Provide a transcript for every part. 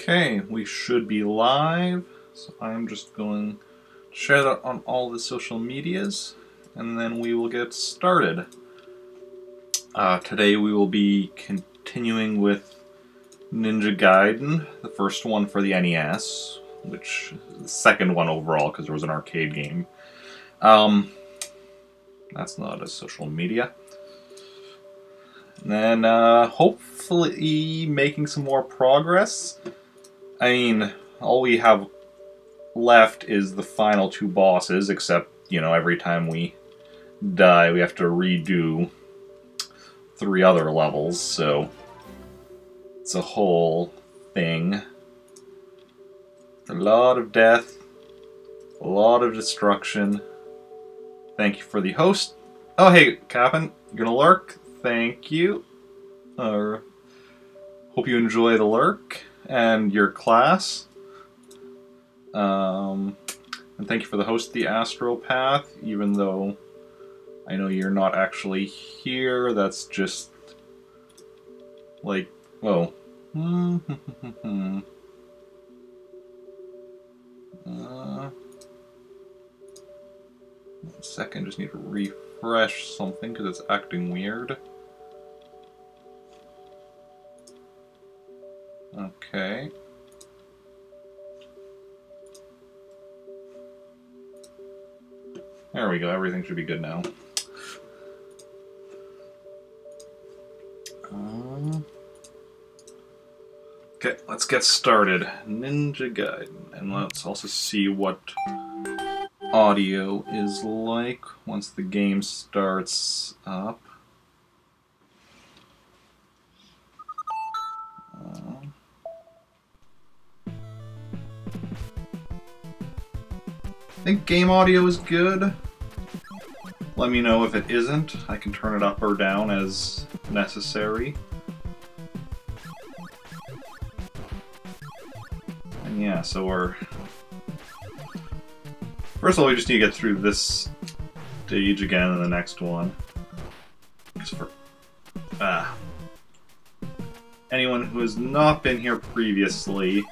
Okay, we should be live, so I'm just going to share that on all the social medias, and then we will get started. Today we will be continuing with Ninja Gaiden, the first one for the NES, which is the second one overall because there was an arcade game. That's not a social media. And then hopefully making some more progress. I mean, all we have left is the final two bosses, except, you know, every time we die we have to redo 3 other levels, so it's a whole thing. A lot of death, a lot of destruction. Thank you for the host. Oh hey, Captain, you gonna lurk? Thank you. Hope you enjoy the lurk and your class. And thank you for the host, the Astropath, even though I know you're not actually here. That's just like, whoa. 1 second, just need to refresh something because it's acting weird. Okay. There we go, everything should be good now. Okay, let's get started. Ninja Gaiden. And let's also see what audio is like once the game starts up. I think game audio is good. Let me know if it isn't. I can turn it up or down as necessary. And yeah, so we're... First of all, we just need to get through this stage again and the next one. Just for... anyone who has not been here previously...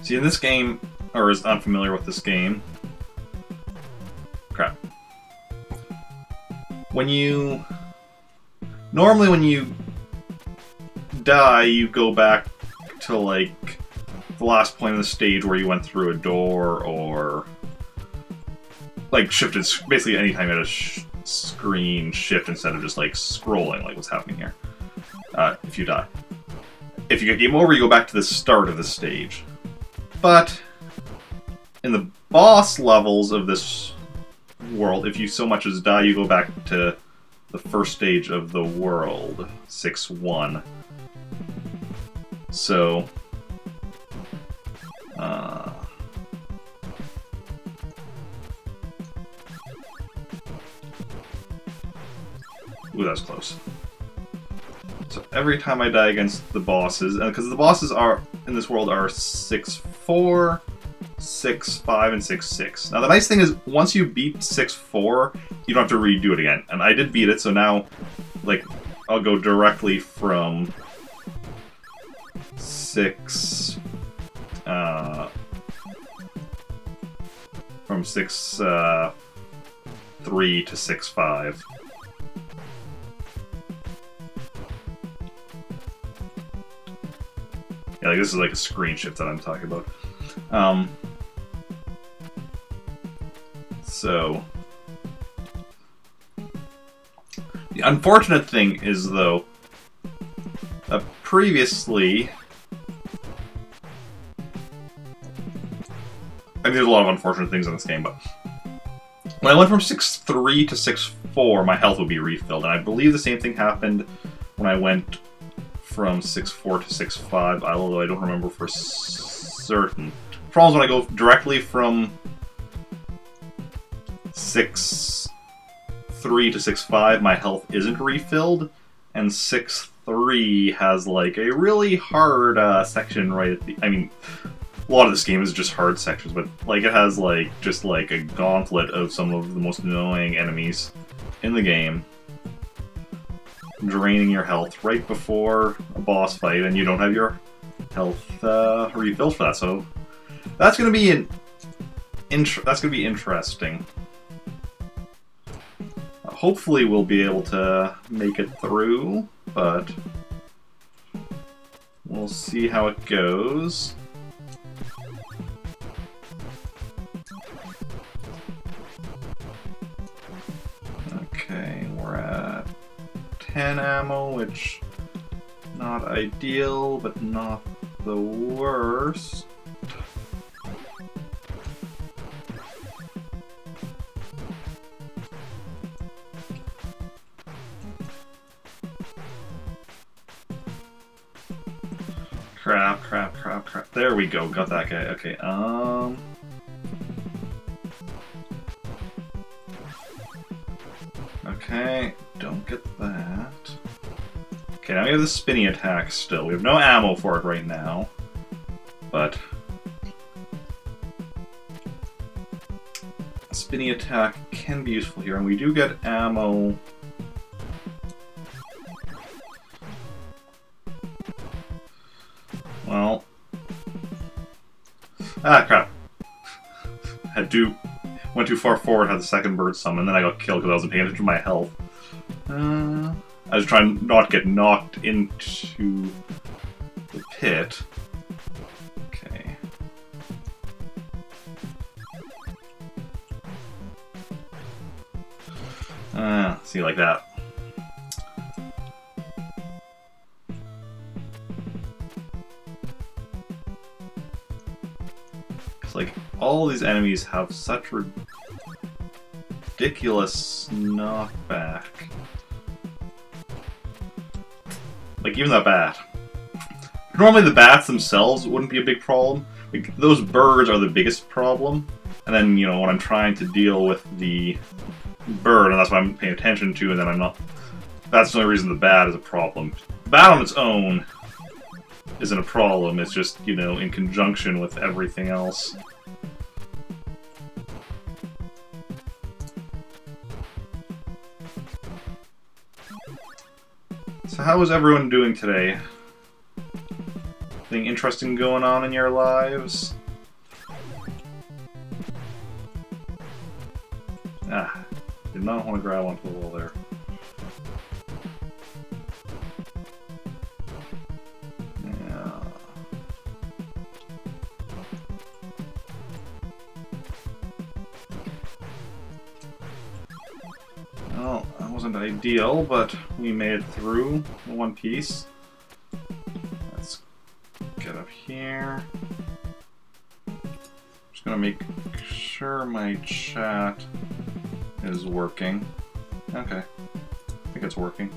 See, in this game, or is unfamiliar with this game... Crap. Normally when you die, you go back to, like, the last point of the stage where you went through a door, or... like, shifted... Basically, anytime you had a screen shift instead of just, like, scrolling, like what's happening here. If you die. If you get game over, you go back to the start of the stage. But in the boss levels of this world, if you so much as die, you go back to the first stage of the world, 6-1. So, ooh, that's close. So every time I die against the bosses, because the bosses are in this world are 6-4, 6-5, and 6-6. Now the nice thing is, once you beat 6-4, you don't have to redo it again. And I did beat it, so now, like, I'll go directly from 6... from 6-3 to 6-5. Yeah, like this is like a screen shift that I'm talking about. So... The unfortunate thing is, though, previously... I mean, there's a lot of unfortunate things in this game, but... When I went from 6-3 to 6-4, my health would be refilled, and I believe the same thing happened when I went from 6-4 to 6-5, although I don't remember for certain. The problem is when I go directly from 6-3 to 6-5, my health isn't refilled, and 6-3 has like a really hard section right at the... I mean, a lot of this game is just hard sections, but like it has like just like a gauntlet of some of the most annoying enemies in the game. draining your health right before a boss fight, and you don't have your health refilled for that. So that's going to be interesting. Hopefully, we'll be able to make it through, but we'll see how it goes. Okay, we're at 10 ammo, which not ideal, but not the worst. Crap. There we go, got that guy. Okay, okay, don't get that. Okay, now we have the spinny attack still. We have no ammo for it right now, but a spinny attack can be useful here, and we do get ammo. Well, crap. Went too far forward, had the second bird summon, then I got killed because I wasn't paying attention to my health. I was trying not to get knocked into the pit. Okay. See, like that. Like, all these enemies have such ridiculous knockback. Like, even that bat. Normally the bats themselves wouldn't be a big problem. Like, those birds are the biggest problem. And then, you know, when I'm trying to deal with the bird, and that's what I'm paying attention to, and then I'm not... That's the only reason the bat is a problem. The bat on its own isn't a problem, it's just, you know, in conjunction with everything else. So how is everyone doing today? Anything interesting going on in your lives? Did not want to grab onto the wall there. Well, that wasn't ideal, but we made it through in one piece. Let's get up here. Just gonna make sure my chat is working. Okay. I think it's working.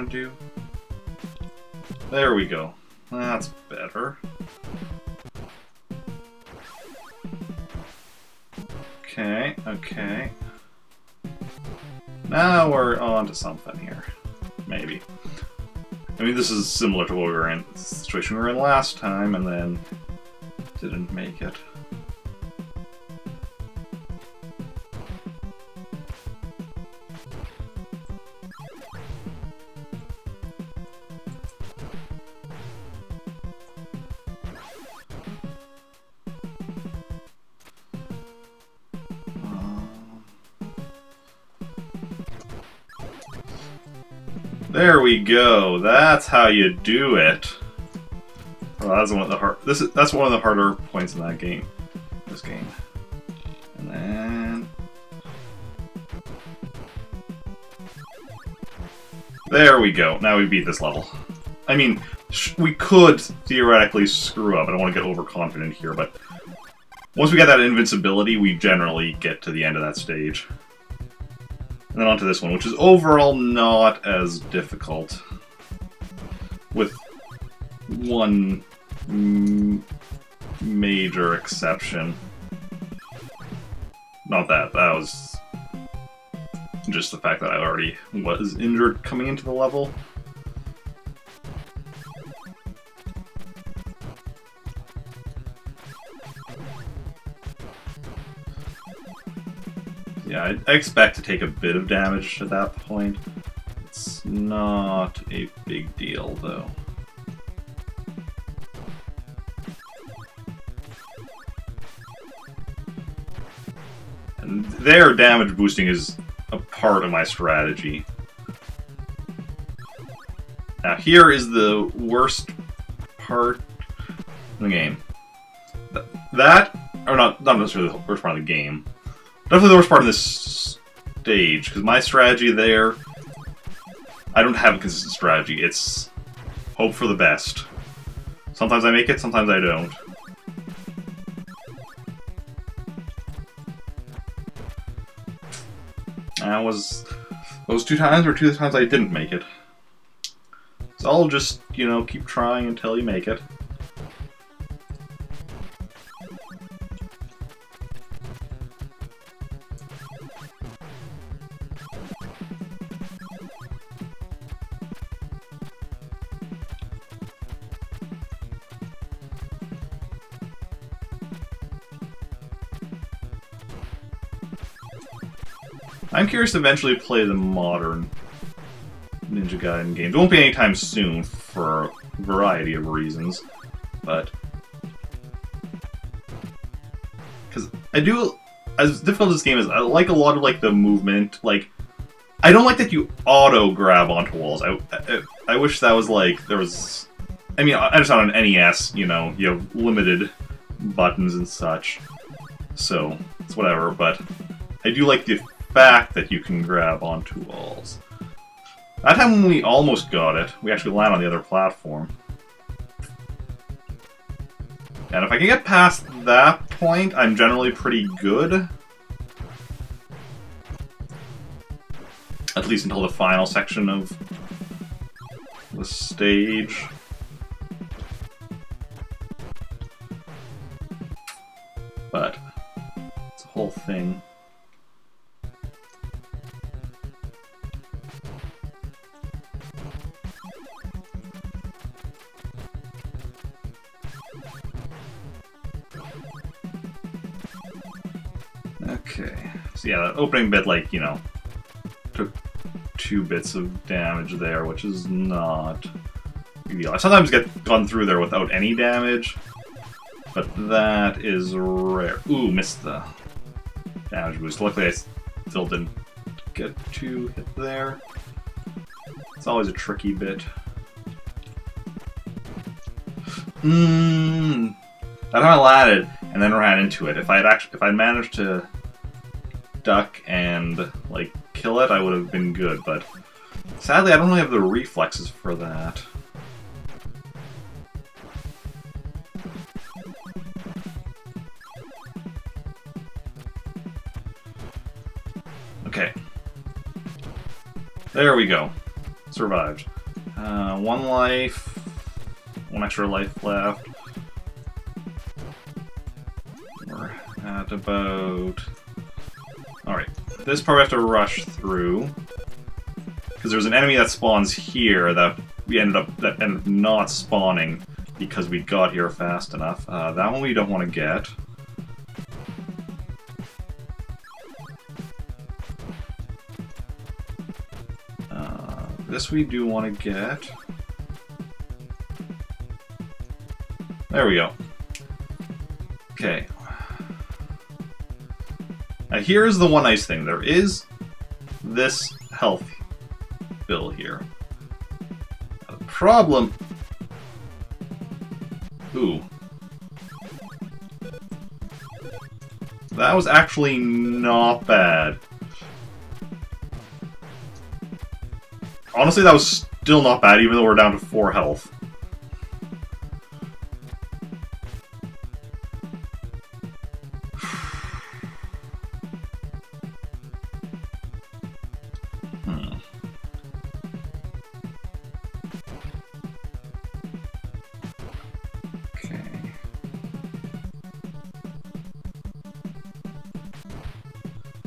Do. There we go. That's better. Okay. Now we're on to something here. Maybe. I mean, this is similar to what we were in, the situation we were in last time, and then didn't make it. There we go. That's how you do it. Oh, that's one of the that's one of the harder points in that game. This game. And then there we go. Now we beat this level. I mean, we could theoretically screw up. I don't want to get overconfident here, but once we get that invincibility, we generally get to the end of that stage. And then onto this one, which is overall not as difficult, with one major exception. Not that, that was just the fact that I already was injured coming into the level. Yeah, I expect to take a bit of damage at that point. It's not a big deal, though. And their damage boosting is a part of my strategy. Now, here is the worst part of the game. Or not necessarily the worst part of the game. Definitely the worst part of this stage, because my strategy there, I don't have a consistent strategy. It's hope for the best. Sometimes I make it, sometimes I don't. And those 2 times were 2 times I didn't make it. So I'll just, you know, keep trying until you make it. I'm curious to eventually play the modern Ninja Gaiden games. It won't be anytime soon for a variety of reasons, but because I do, as difficult as this game is, I like a lot of like the movement. Like, I don't like that you auto grab onto walls. I wish that was like there was. I mean, I understand on NES, you know, you have limited buttons and such, so it's whatever. But I do like the fact that you can grab onto walls. That time when we almost got it, we actually land on the other platform. And if I can get past that point, I'm generally pretty good. At least until the final section of the stage. But it's a whole thing. Okay, so yeah, that opening bit, like, you know, took 2 bits of damage there, which is not a big deal. I sometimes get gone through there without any damage, but that is rare. Ooh, missed the damage boost. Luckily, I still didn't get to hit there. It's always a tricky bit. That time I landed and then ran into it. If I'd managed to duck and like kill it, I would have been good. But sadly, I don't really have the reflexes for that. Okay, there we go. Survived. 1 life. 1 extra life left. We're at about... Alright, this part we have to rush through. Because there's an enemy that spawns here that ended up not spawning because we got here fast enough. That one we don't want to get. This we do want to get. There we go. Okay. Now here's the one nice thing. There is this health bill here. Now, the problem... Ooh. That was actually not bad. Honestly, that was still not bad, even though we're down to 4 health.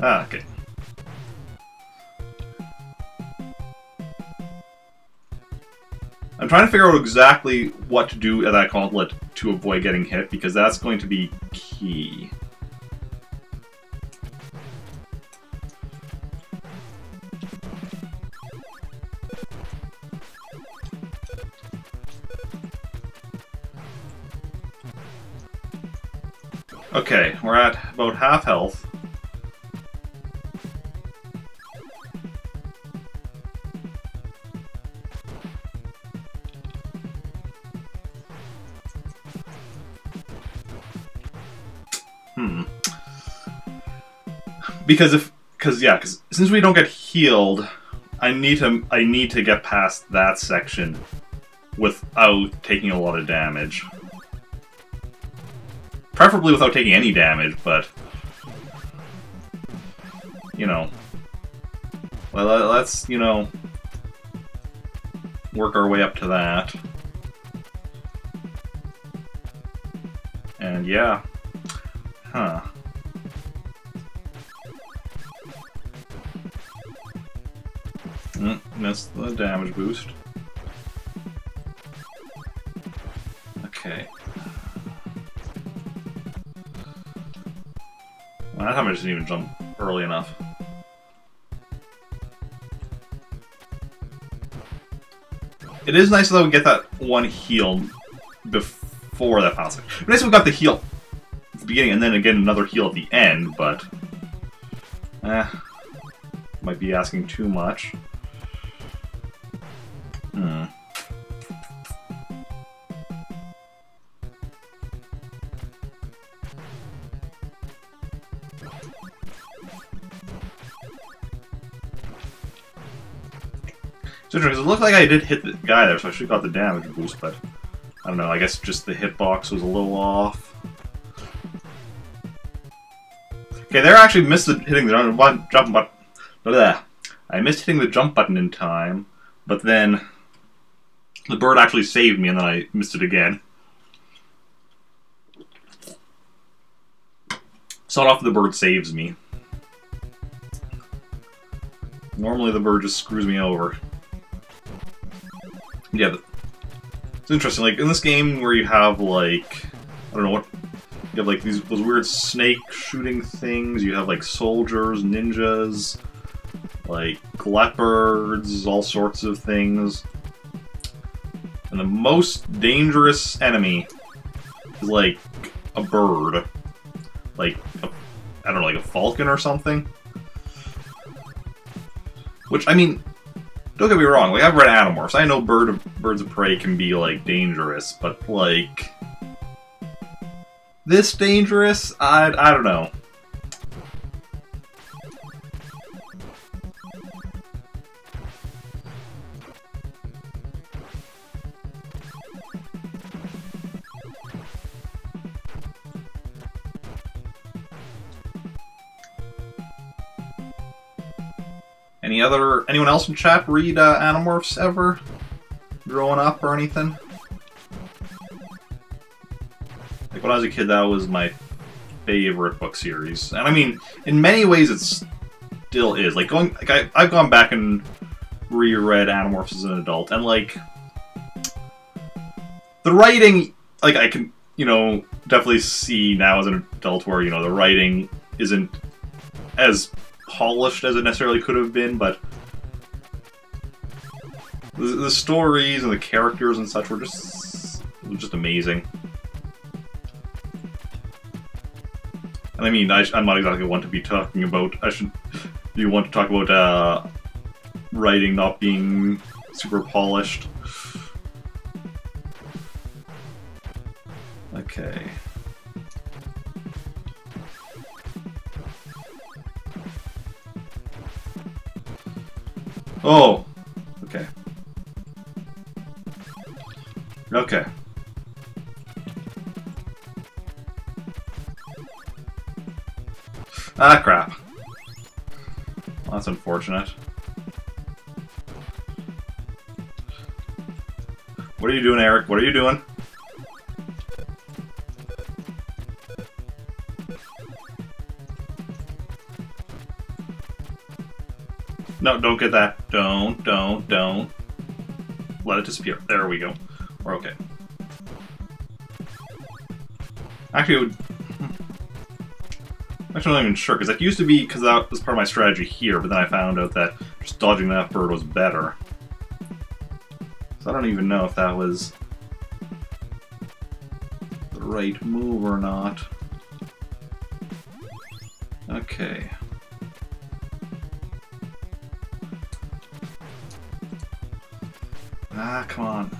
Okay. I'm trying to figure out exactly what to do at that gauntlet to avoid getting hit, because that's going to be key. Okay, we're at about half health. Because since we don't get healed, I need to get past that section without taking a lot of damage. Preferably without taking any damage, but you know, well, let's work our way up to that. And yeah, huh. Missed the damage boost. Okay. Well, that time I just didn't even jump early enough. It is nice though we get that one heal before that final section. It's nice we got the heal at the beginning and then again another heal at the end, but might be asking too much. It's interesting, because it looked like I did hit the guy there, so I should have got the damage boost, but I don't know, I guess just the hitbox was a little off. Okay, there I actually missed hitting the jump button. I missed hitting the jump button in time, but then the bird actually saved me, and then I missed it again. So often the bird saves me. Normally the bird just screws me over. Yeah, it's interesting. Like in this game, where you have like, I don't know what, you have like those weird snake shooting things. You have like soldiers, ninjas, like leopards, all sorts of things. And the most dangerous enemy is like a bird, like I don't know, like a falcon or something. Which, I mean, don't get me wrong, like, I've read Animorphs. I know birds of prey can be, like, dangerous, but, like, this dangerous? I don't know. Anyone else in chat read Animorphs ever? Growing up or anything? Like when I was a kid, that was my favorite book series. And I mean, in many ways it still is. Like I've gone back and reread Animorphs as an adult, and like the writing, like I can, definitely see now as an adult where, the writing isn't as polished as it necessarily could have been, but the stories and the characters and such were just amazing. And I mean, I'm not exactly one to be talking about. You want to talk about writing not being super polished? Okay. Oh, okay. Okay. Ah, crap. Well, that's unfortunate. What are you doing, Eric? What are you doing? No, don't get that. Don't. let it disappear. There we go. We're okay. Actually, it would... I'm actually not even sure, because that used to be because that was part of my strategy here, but then I found out that just dodging that bird was better. So I don't even know if that was the right move or not. Okay. Ah, come on.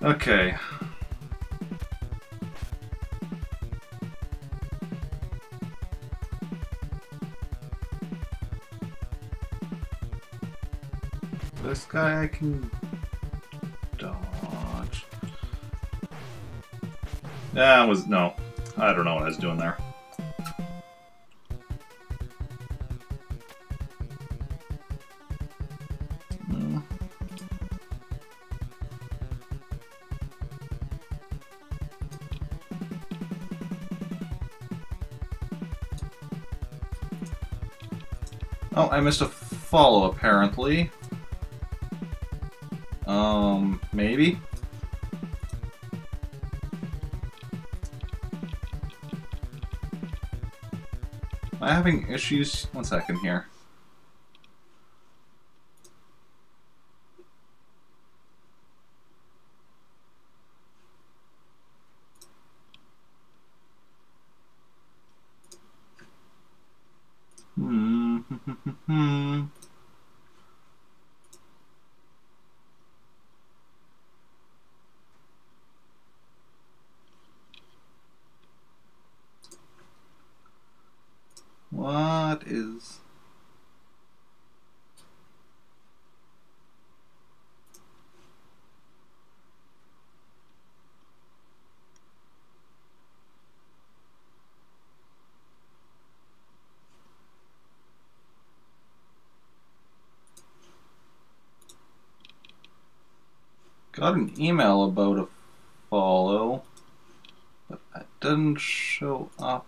Okay. This guy I can dodge. That was no. I don't know what I was doing there. Oh, I missed a follow apparently. Maybe? Am I having issues? 1 second here. What is... Got an email about a follow, but it didn't show up.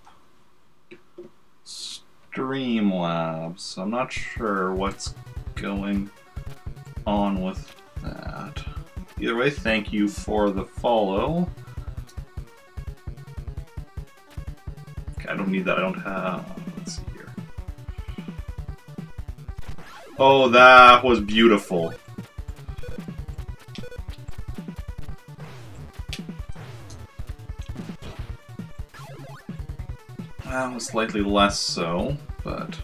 Streamlabs, so I'm not sure what's going on with that. Either way, thank you for the follow. Okay, I don't need that, I don't have... Let's see here. Oh, that was beautiful. Slightly less so, but...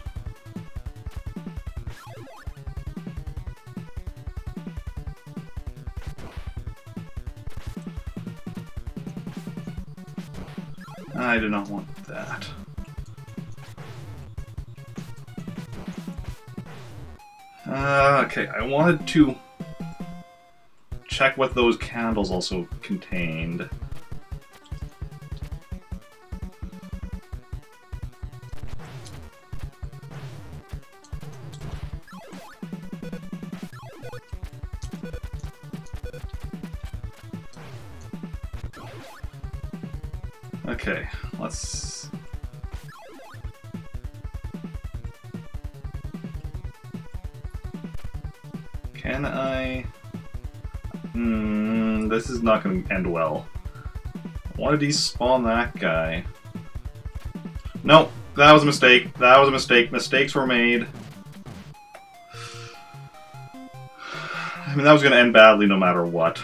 I do not want that. Okay, I wanted to check what those candles also contained. Okay, let's... Can I... this is not going to end well. I want to despawn that guy. No, that was a mistake. That was a mistake. Mistakes were made. I mean, that was going to end badly no matter what.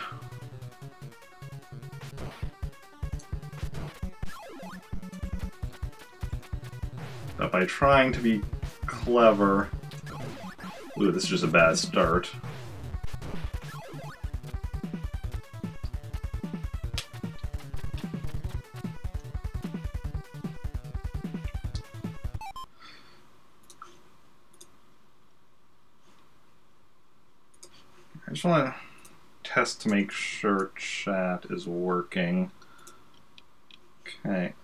But by trying to be clever... Ooh, this is just a bad start. I just want to test to make sure chat is working. Okay.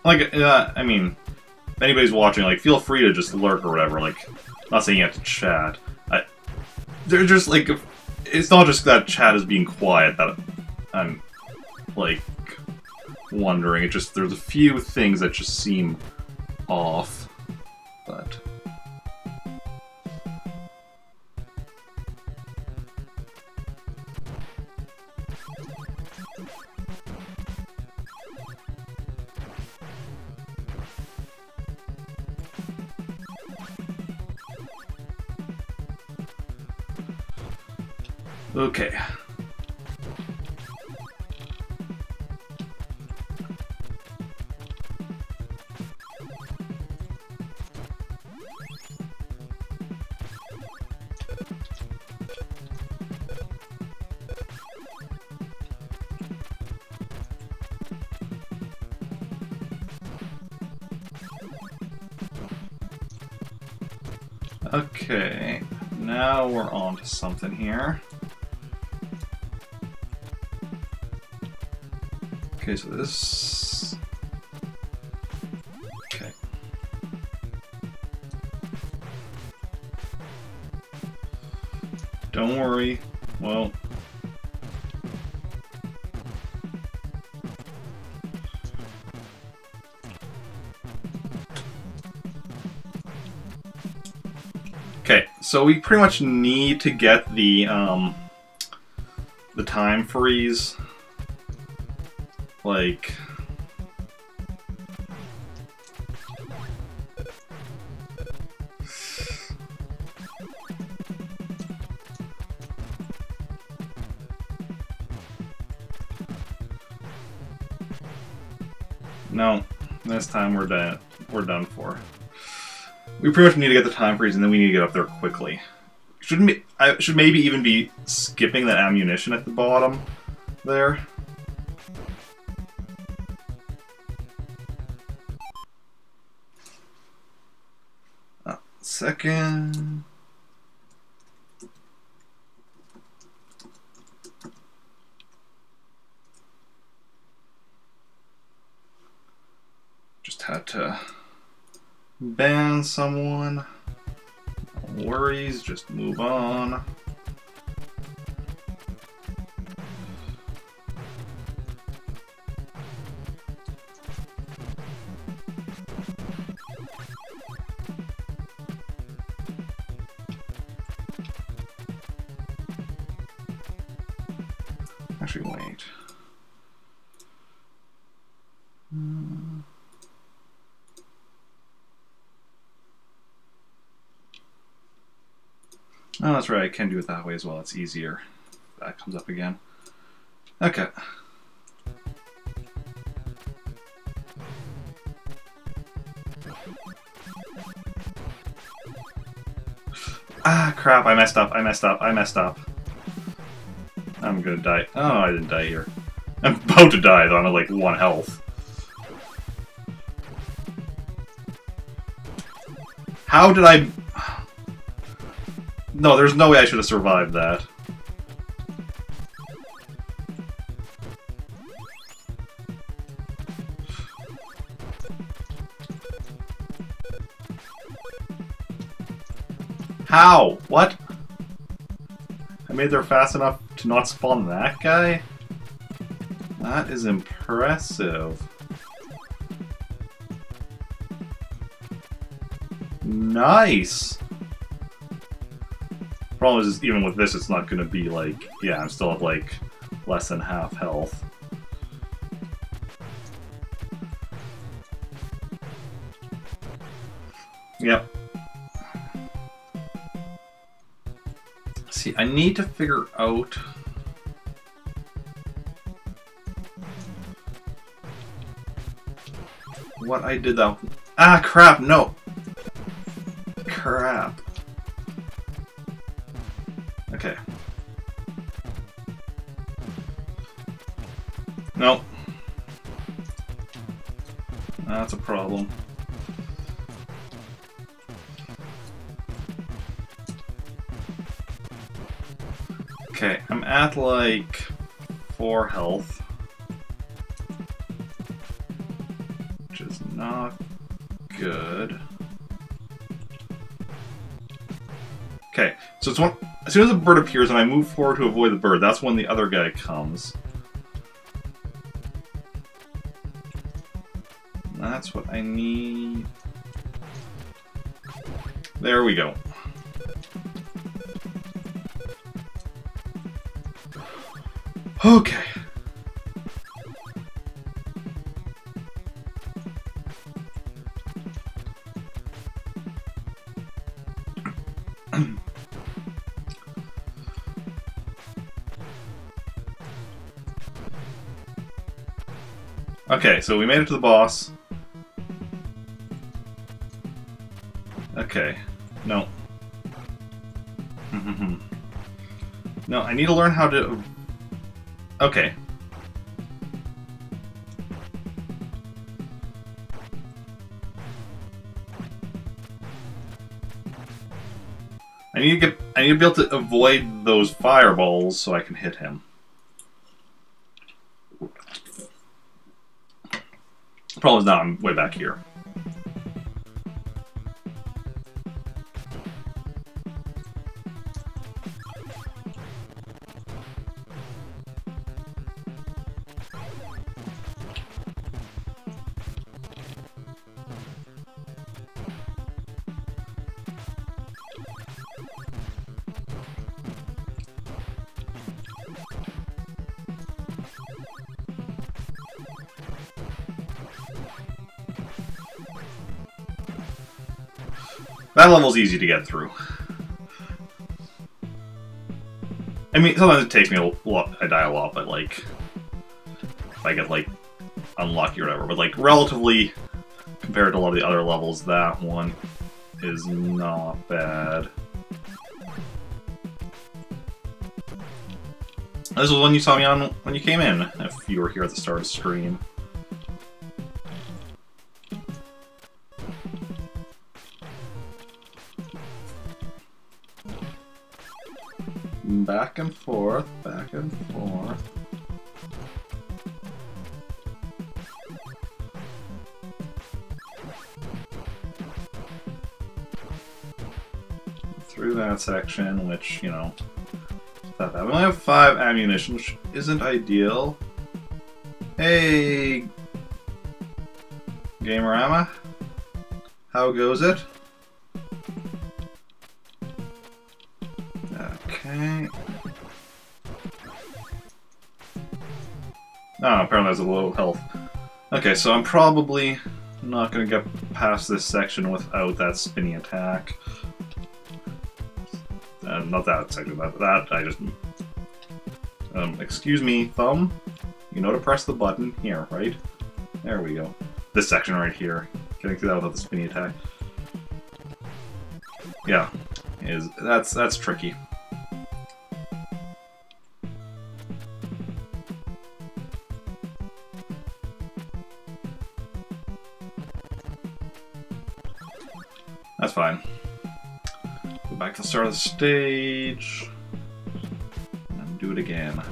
Like, I mean, if anybody's watching, like, feel free to just lurk or whatever. Like, I'm not saying you have to chat. they're just like, it's not just that chat is being quiet that I'm like wondering. It just, there's a few things that just seem off, but. Okay. Okay, now we're on to something here. Okay, so this... Okay. Don't worry. Well... Okay, so we pretty much need to get the time freeze. Like... No, this time we're done. We're done for. We pretty much need to get the time freeze, and then we need to get up there quickly. I should maybe even be skipping that ammunition at the bottom there. Second. Just had to ban someone. No worries, just move on. Actually, wait. Oh, that's right, I can do it that way as well. It's easier. That comes up again. Okay. Ah, crap, I messed up, I messed up, I messed up. I'm gonna die. Oh, I didn't die here. I'm about to die, though. I'm at like 1 health. How did I... No, there's no way I should have survived that. How? What? I made it there fast enough to not spawn that guy? That is impressive. Nice! Problem is, even with this, it's not gonna be like... Yeah, I'm still at like less than half health. Yep. See, I need to figure out... what I did that... Ah, crap, no! Crap. Okay. Nope. That's a problem. Okay, I'm at like 4 health. Which is not good. Okay, So it's as soon as the bird appears and I move forward to avoid the bird, that's when the other guy comes. That's what I need. There we go. Okay. Okay, so we made it to the boss. Okay. No. No, I need to learn how to... Okay. I need to be able to avoid those fireballs so I can hit him. The problem is now I'm way back here. That level's easy to get through. I mean, sometimes it takes me a lot, I die a lot, but like, if I get like, unlucky or whatever, but like, relatively, compared to a lot of the other levels, that one is not bad. This was one you saw me on when you came in, if you were here at the start of the stream. Back and forth, back and forth. Through that section, which, you know, not bad. We only have 5 ammunition, which isn't ideal. Hey, Gamerama, how goes it? Okay. Oh, apparently there's a low health. Okay, so I'm probably not going to get past this section without that spinny attack. Not that section, that I just... excuse me, thumb? You know to press the button here, right? There we go. This section right here. Getting through that without the spinny attack. Yeah, that's tricky. That's fine. Go back to the start of the stage and do it again.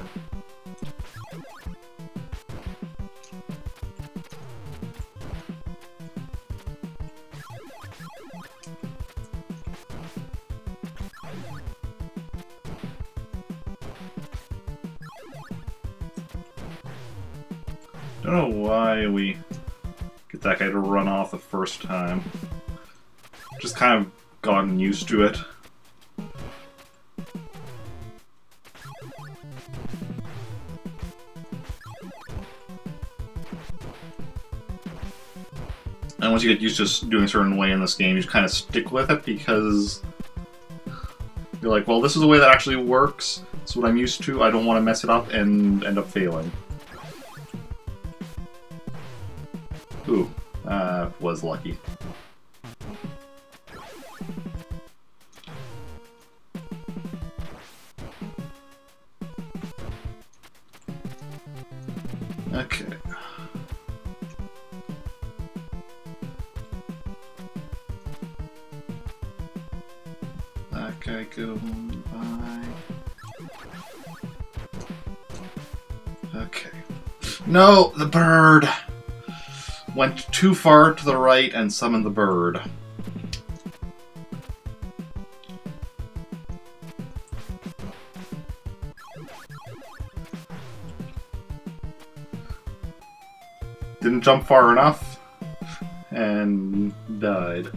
Don't know why we get that guy to run off the first time. Just kind of gotten used to it. And once you get used to doing a certain way in this game, you just kind of stick with it because you're like, well, this is the way that actually works. It's what I'm used to. I don't want to mess it up and end up failing. Ooh, was lucky. Okay. That guy going by. Okay. No, the bird! Went too far to the right and summoned the bird. Didn't jump far enough. And died.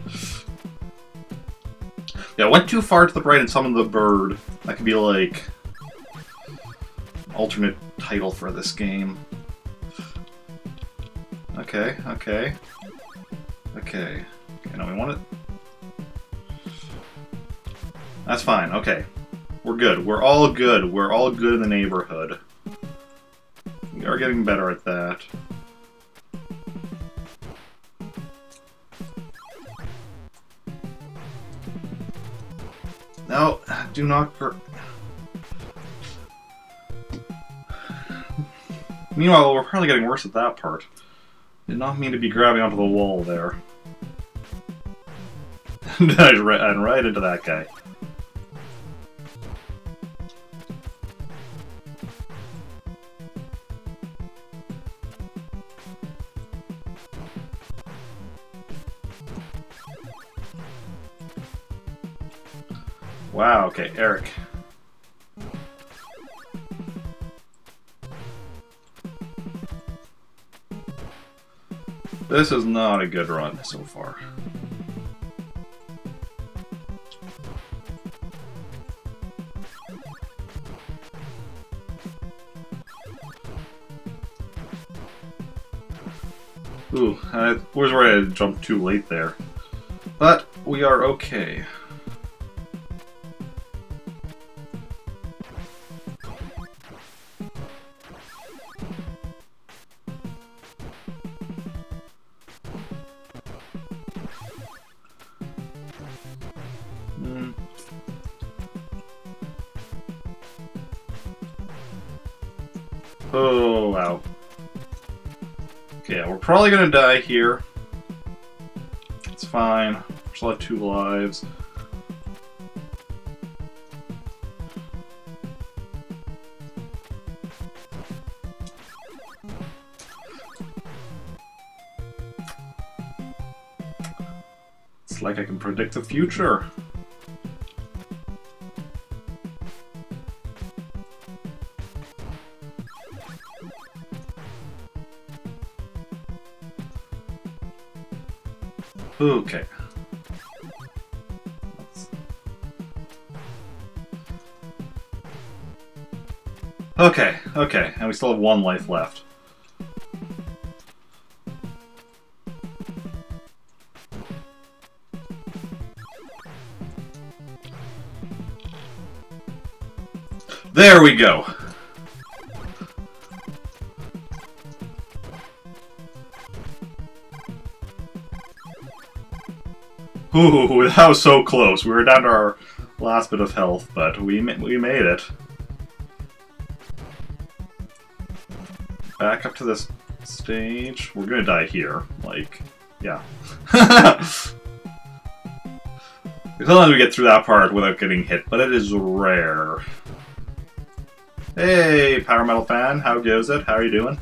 Yeah, I went too far to the right and summoned the bird. That could be like... alternate title for this game. Okay, okay. Okay. Okay, now we want it. That's fine, okay. We're good. We're all good. We're all good in the neighborhood. We are getting better at that. No, do not... Meanwhile, we're probably getting worse at that part. Did not mean to be grabbing onto the wall there. And right into that guy. Wow, okay, Eric. This is not a good run so far. Ooh, I was ready to jump too late there. But we are okay. Oh, wow. Okay, yeah, we're probably gonna die here. It's fine. We still have 2 lives. It's like I can predict the future. Okay. Okay, okay, and we still have 1 life left. There we go! Ooh, that was so close. We were down to our last bit of health, but we made it. Back up to this stage. We're gonna die here. Like, yeah. Sometimes we get through that part without getting hit, but it is rare. Hey, Power Metal Fan, how goes it? How are you doing?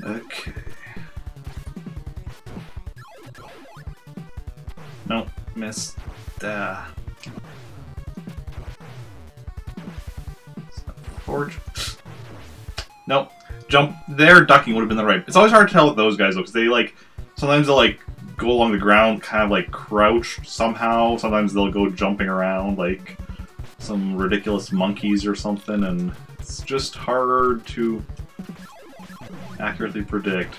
Okay. Nope, missed. Forge. Nope. Jump there. Ducking would have been the right. It's always hard to tell with those guys though, because they like sometimes they'll like go along the ground, kind of like crouched somehow. Sometimes they'll go jumping around like some ridiculous monkeys or something, and it's just hard to accurately predict.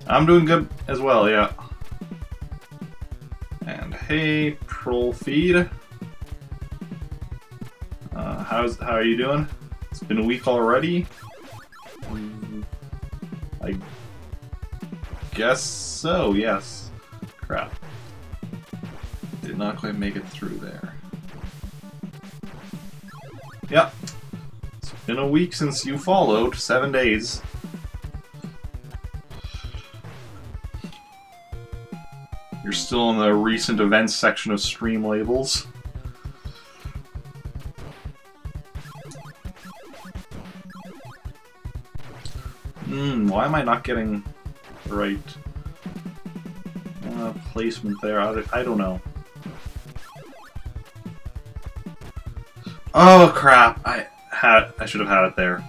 I'm doing good as well, yeah. And hey, troll feed. How are you doing? It's been a week already. I guess so. Yes. Crap. Did not quite make it through there. Yep. It's been a week since you followed. 7 days. You're still in the recent events section of stream labels. Why am I not getting the right placement there? I don't know. Oh crap! I should have had it there.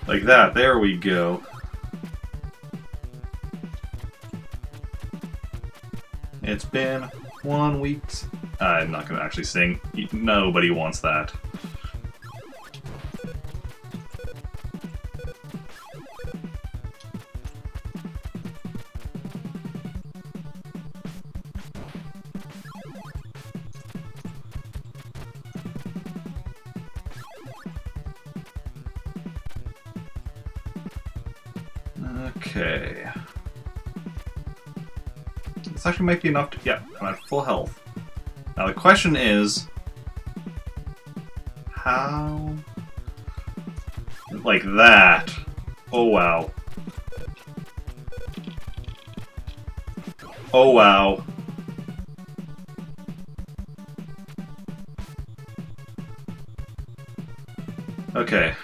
Like that, there we go. It's been 1 week. I'm not gonna actually sing. Nobody wants that. Okay. This actually might be enough to... Yeah, I'm at full health. Now the question is... How... Like that. Oh wow. Oh wow. Okay.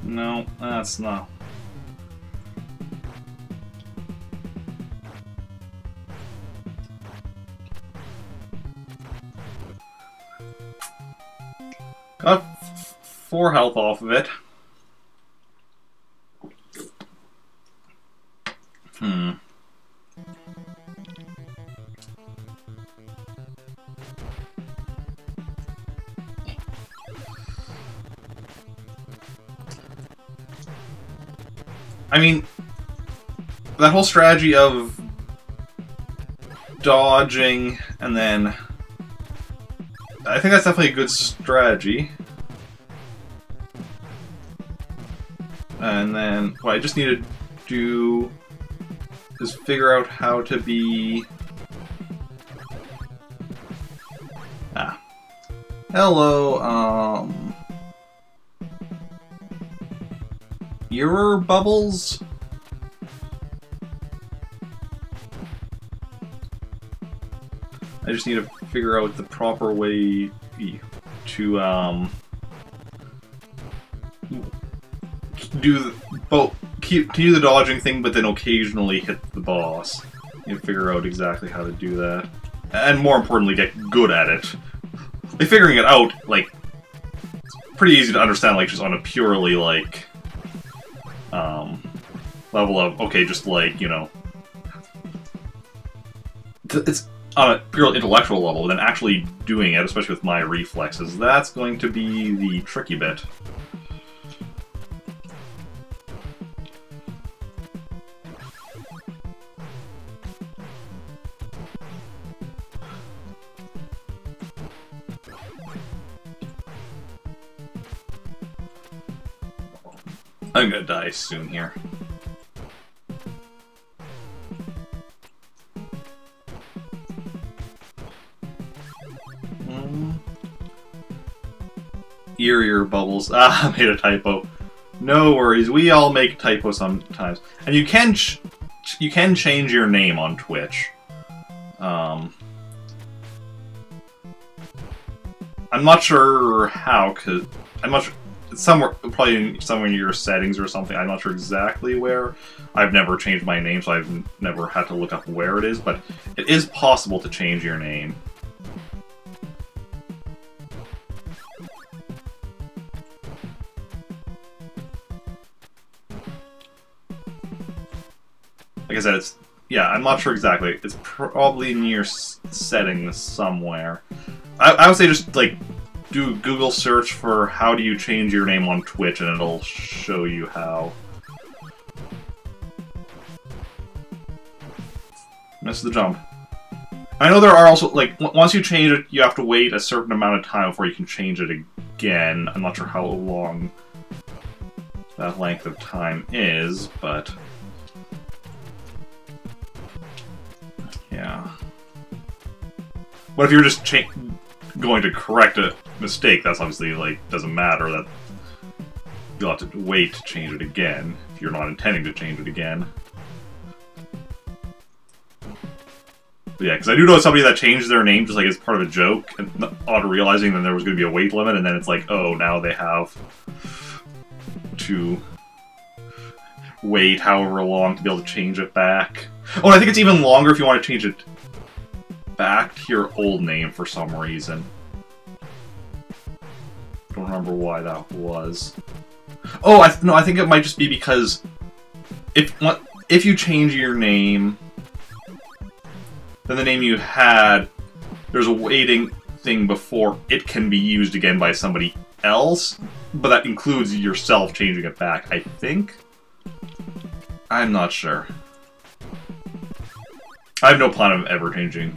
No, that's not. Got 4 health off of it. I mean, that whole strategy of dodging and then... I think that's definitely a good strategy. And then what I just need to do is figure out how to be... Hello, Mirror bubbles? I just need to figure out the proper way to do the dodging thing, but then occasionally hit the boss. You know, figure out exactly how to do that, and more importantly, get good at it. Like figuring it out, like it's pretty easy to understand, like just on a purely like level of okay, just like, you know, it's on a purely intellectual level. Then actually doing it, especially with my reflexes, that's going to be the tricky bit. I'm gonna die soon here. Ear bubbles. Ah, I made a typo. No worries, we all make typos sometimes. And you can change your name on Twitch. I'm not sure how, cause I'm not sure. It's somewhere, probably somewhere in your settings or something. I'm not sure exactly where. I've never changed my name, so I've never had to look up where it is, but it is possible to change your name. Like I said, it's... Yeah, I'm not sure exactly. It's probably in your settings somewhere. I would say just, like, do a Google search for how do you change your name on Twitch, and it'll show you how. Missed the jump. I know there are also, like, once you change it, you have to wait a certain amount of time before you can change it again. I'm not sure how long that length of time is, but... yeah. But if you're just going to correct a mistake, that's obviously, like, doesn't matter. That you'll have to wait to change it again, if you're not intending to change it again. But yeah, because I do know somebody that changed their name just like as part of a joke, and not realizing that there was going to be a weight limit, and then it's like, oh, now they have to wait however long to be able to change it back. Oh, and I think it's even longer if you want to change it back to your old name for some reason. Don't remember why that was. Oh, no, I think it might just be because if you change your name, then the name you had, there's a waiting thing before it can be used again by somebody else, but that includes yourself changing it back, I think? I'm not sure. I have no plan of ever changing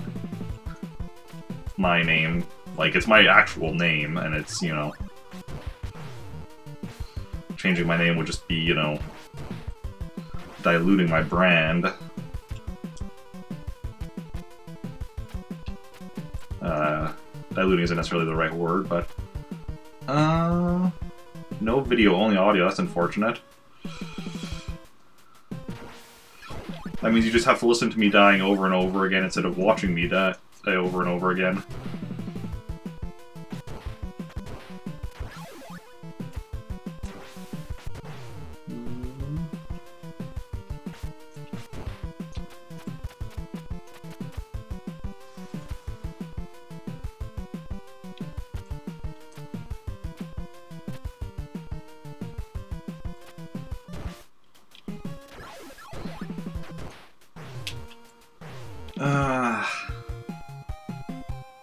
my name. Like, it's my actual name, and it's, you know... changing my name would just be, you know... diluting my brand. Diluting isn't necessarily the right word, but... no video, only audio, that's unfortunate. That means you just have to listen to me dying over and over again instead of watching me die over and over again.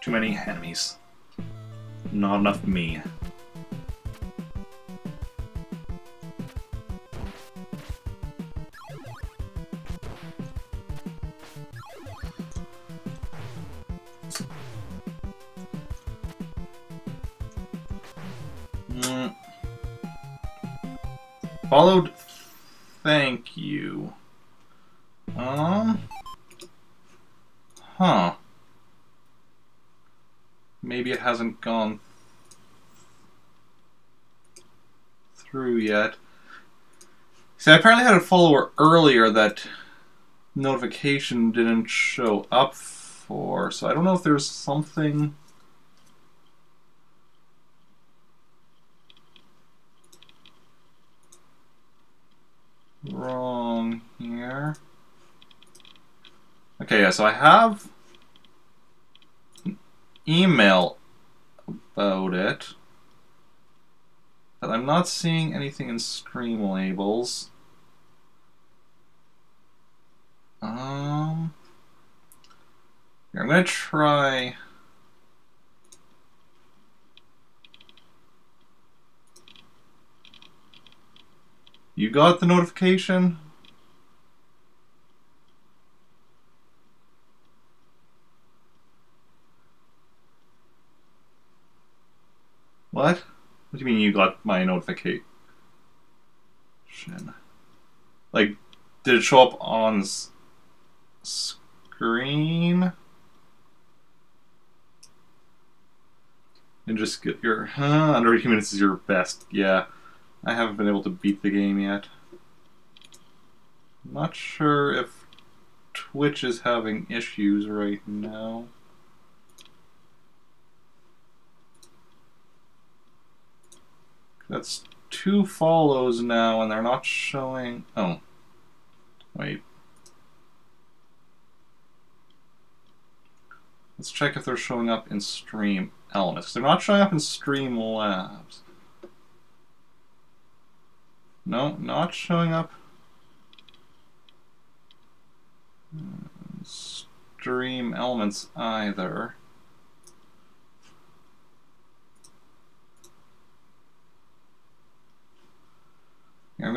Too many enemies. Not enough me. Followed. Thank you. Huh. Maybe it hasn't gone through yet. See, I apparently had a follower earlier that notification didn't show up for, so I don't know if there's something wrong here. Okay, yeah, so I have an email about it, but I'm not seeing anything in stream labels. Here, I'm gonna try. You got the notification? What? What do you mean you got my notification? Like, did it show up on screen? And just get your... under 18 minutes is your best. Yeah. I haven't been able to beat the game yet. I'm not sure if Twitch is having issues right now. That's 2 follows now, and they're not showing... Oh. Wait. Let's check if they're showing up in Stream Elements. 'Cause they're not showing up in Streamlabs. No, not showing up. Stream Elements either.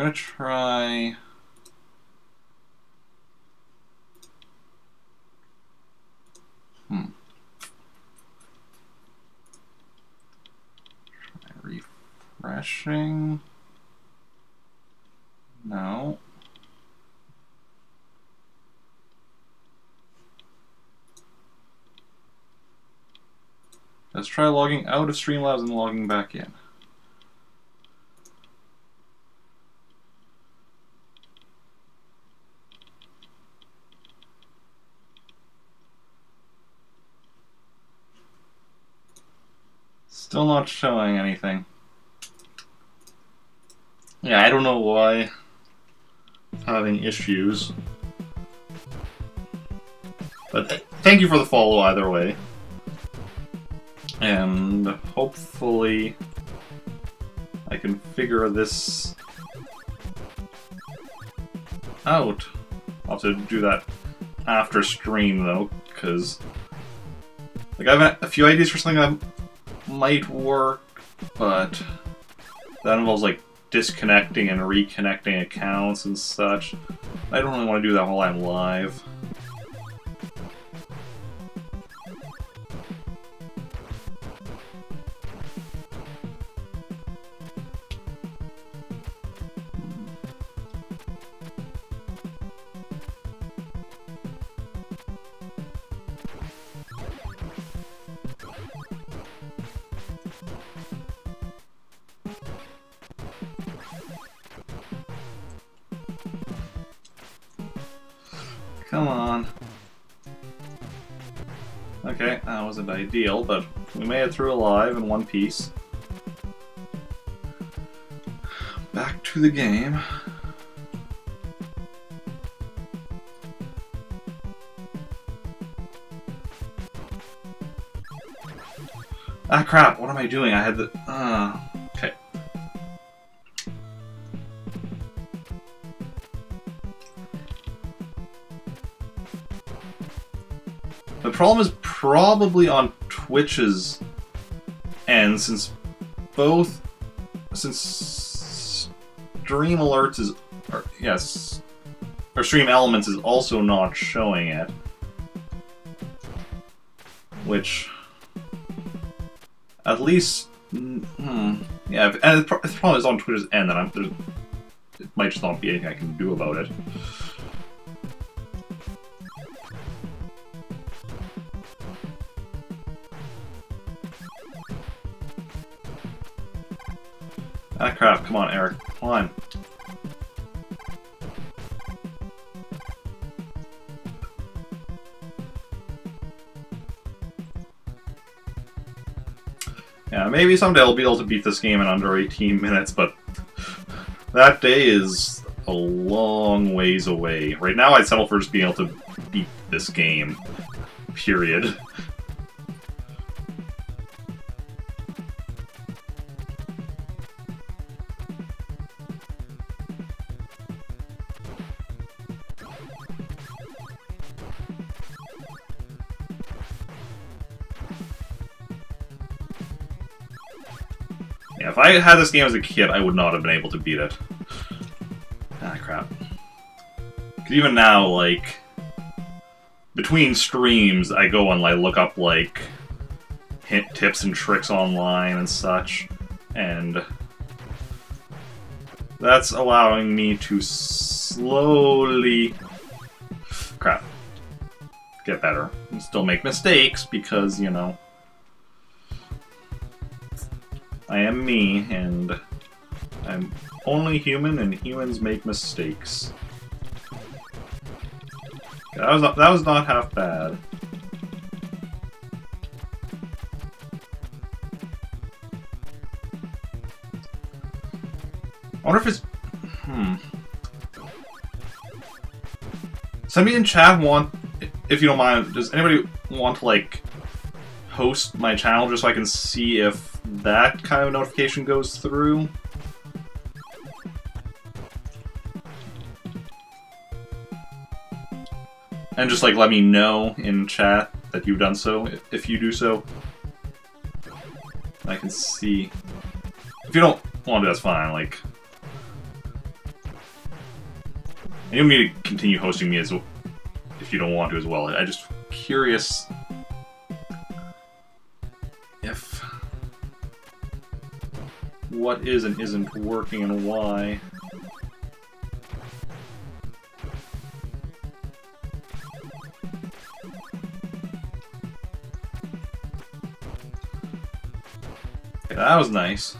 gonna try... Try refreshing. No. Let's try logging out of Streamlabs and logging back in. Still not showing anything. Yeah, I don't know why I'm having issues. But thank you for the follow either way. And hopefully I can figure this out. I'll have to do that after stream though, because like I have a few ideas for something that might work, but that involves like disconnecting and reconnecting accounts and such. I don't really want to do that while I'm live. Come on. Okay, that wasn't ideal, but we made it through alive in one piece. Back to the game. Ah crap, what am I doing? I had the... okay. The problem is probably on Twitch's end, since Stream Alerts is, or Stream Elements is also not showing it, which, at least, yeah, and the problem is on Twitch's end, and it might just not be anything I can do about it. Ah crap, come on Eric, climb. Yeah, maybe someday I'll be able to beat this game in under 18 minutes, but that day is a long ways away. Right now I'd settle for just being able to beat this game. Period. Yeah, if I had this game as a kid, I would not have been able to beat it. Ah, crap. Because even now, like, between streams, I go and, like, look up, like, hint tips and tricks online and such, and that's allowing me to slowly... crap. Get better. And still make mistakes, because, you know... I am me, and I'm only human, and humans make mistakes. That was not half bad. I wonder if it's... Somebody in chat if you don't mind, does anybody want to, like, host my channel just so I can see if that kind of notification goes through? And just, like, let me know in chat that you've done so, if you do so. I can see. If you don't want to, that's fine, like... And you don't need to continue hosting me as well, if you don't want to as well. I'm just curious if what is and isn't working and why. Okay, that was nice.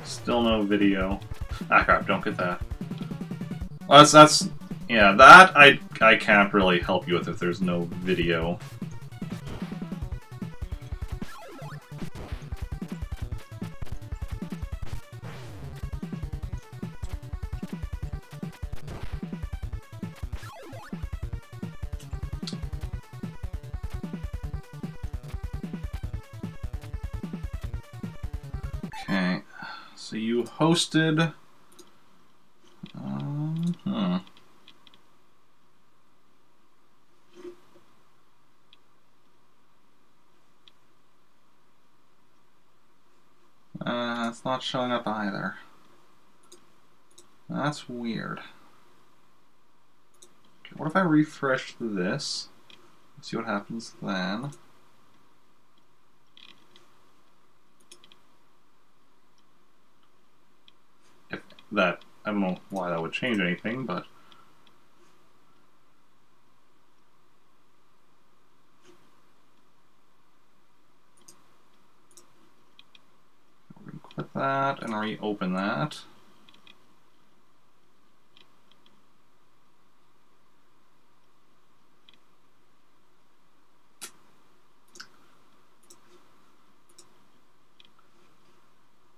Still no video. Ah crap, don't get that. Well, that's yeah, that I can't really help you with if there's no video. Okay. So you hosted... It's not showing up either. That's weird. Okay, what if I refresh this? Let's see what happens then. That, I don't know why that would change anything, but... We're going to quit that and reopen that.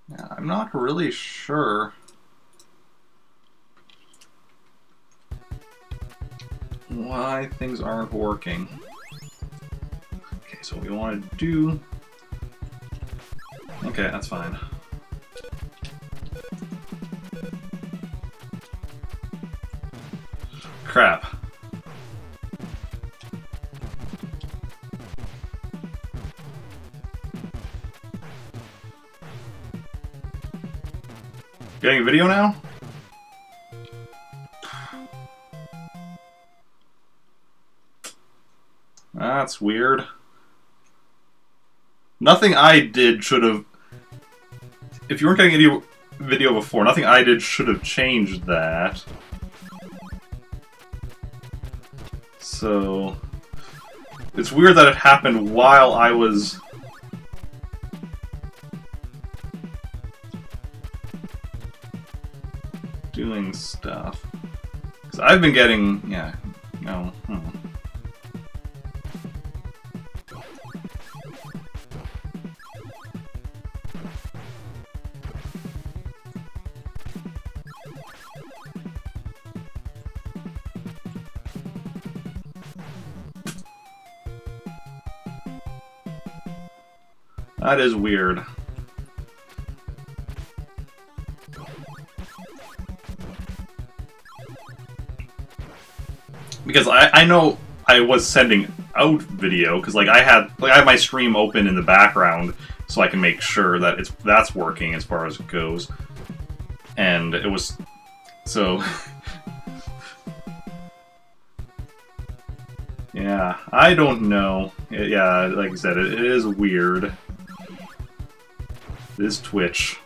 Yeah, I'm not really sure why things aren't working. Okay, so what we want to do... Okay, that's fine. Crap. Getting a video now? That's weird. Nothing I did should have... If you weren't getting any video before, nothing I did should have changed that. So... It's weird that it happened while I was... doing stuff. Because I've been getting... yeah, no, That is weird. Because I know I was sending out video because I have my stream open in the background so I can make sure that that's working as far as it goes, and it was so. Yeah, I don't know. Yeah, like I said, it is weird. This Twitch.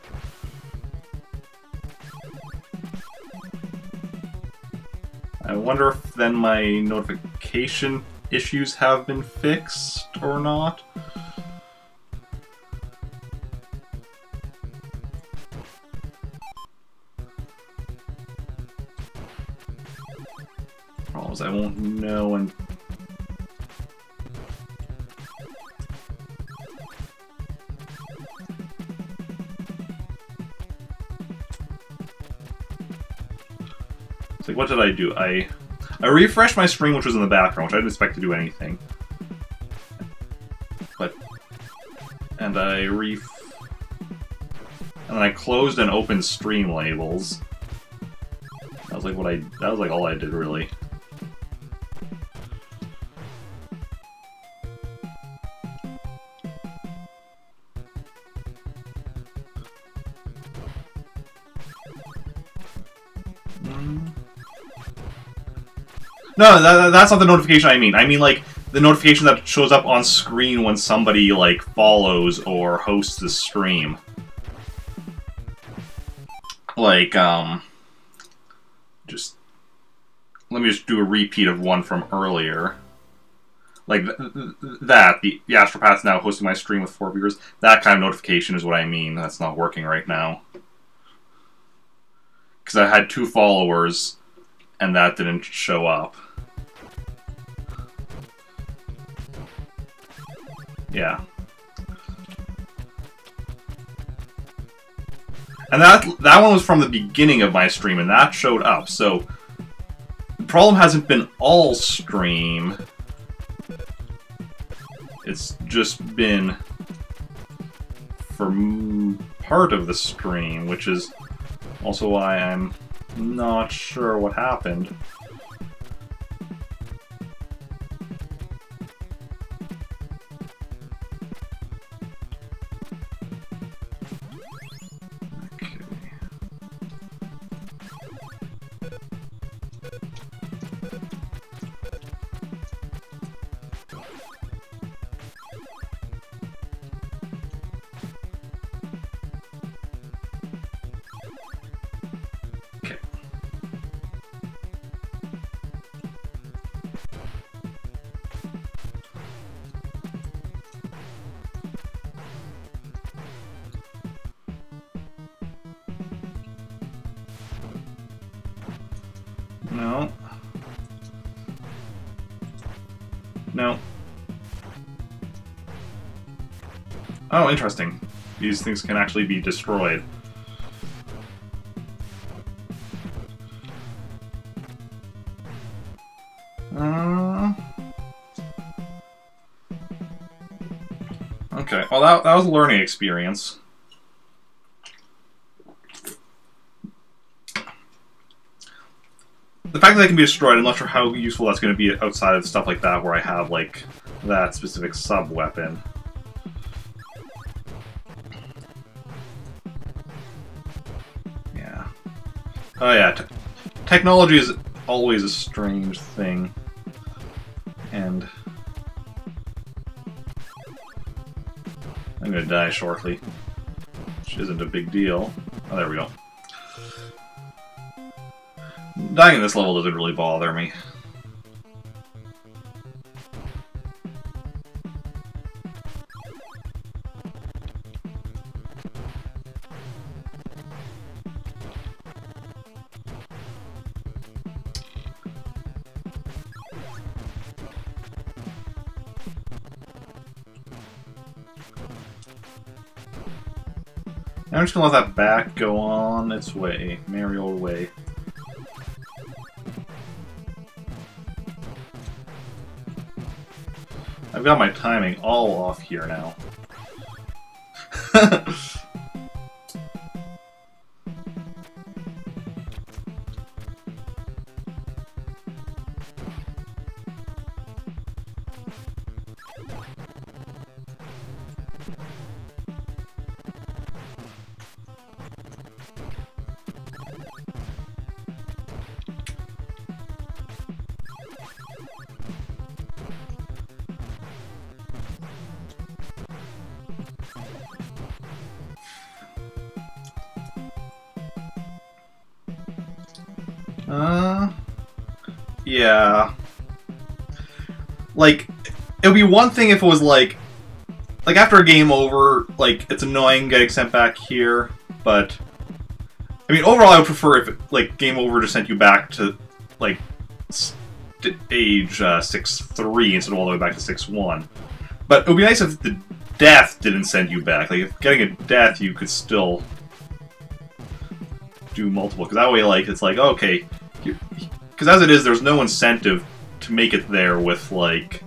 I wonder if then my notification issues have been fixed or not. Problem is I won't know and it's like, what did I do? I refreshed my stream, which was in the background, which I didn't expect to do anything. And then I closed and opened stream labels. I was like that was like all I did really. No, that's not the notification I mean. I mean, like, the notification that shows up on screen when somebody, like, follows or hosts the stream. Like, just... Let me just do a repeat of one from earlier. Like, the Astropath's now hosting my stream with 4 viewers. That kind of notification is what I mean. That's not working right now. Because I had 2 followers, and that didn't show up. Yeah. And that one was from the beginning of my stream, and that showed up, so... The problem hasn't been all stream. It's just been... for part of the stream, which is also why I'm not sure what happened. No. No. Oh, interesting. These things can actually be destroyed. Okay, well that was a learning experience. The fact that they can be destroyed, I'm not sure how useful that's going to be outside of stuff like that where I have, like, that specific sub-weapon. Yeah. Oh yeah, technology is always a strange thing. And... I'm gonna die shortly. Which isn't a big deal. Oh, there we go. Dying in this level doesn't really bother me. I'm just gonna let that back go on its way, merry old way. I've got my timing all off here now. Yeah. Like, it would be one thing if it was like after a game over, like, it's annoying getting sent back here, but I mean, overall I would prefer if, like, game over just sent you back to, like, age 6-3 instead of all the way back to 6-1. But it would be nice if the death didn't send you back. Like, if getting a death, you could still do multiple, because that way, like, it's like, okay, because as it is, there's no incentive to make it there with, like,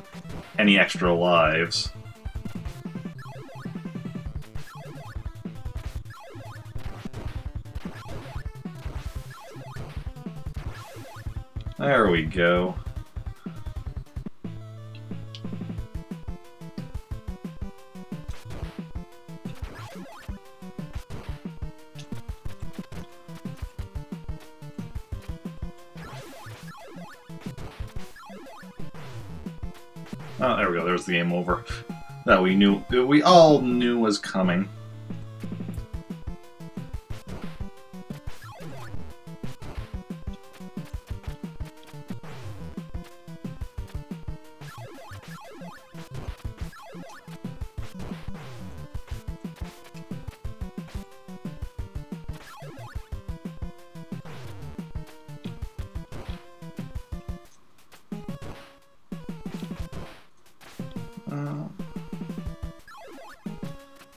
any extra lives. There we go. Oh, there we go. There's the game over. That we all knew was coming.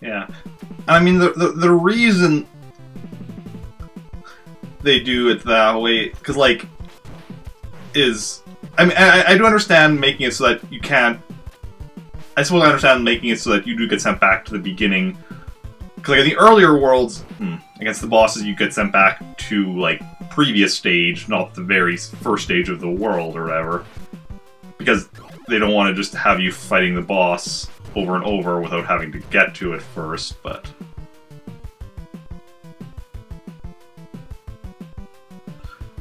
Yeah, I mean the reason they do it that way, because like, I mean I do understand making it so that you can't. I suppose I understand making it so that you do get sent back to the beginning, because like in the earlier worlds, against the bosses, you get sent back to like previous stage, not the very first stage of the world or whatever, because they don't want to just have you fighting the boss over and over without having to get to it first, but...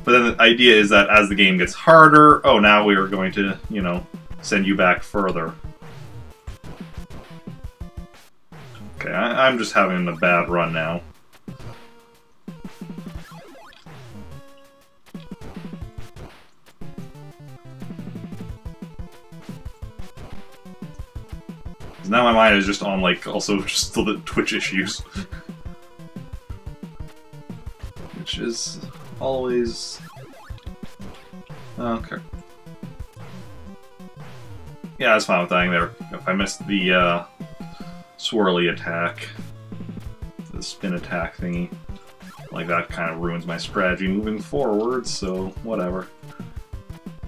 But then the idea is that as the game gets harder, oh, now we are going to, you know, send you back further. Okay, I'm just having a bad run now. Now my mind is just on, like, also just the Twitch issues. Which is always... Okay. Yeah, I was fine with dying there. If I missed the, swirly attack, the spin attack thingy, like, that kind of ruins my strategy moving forward, so whatever.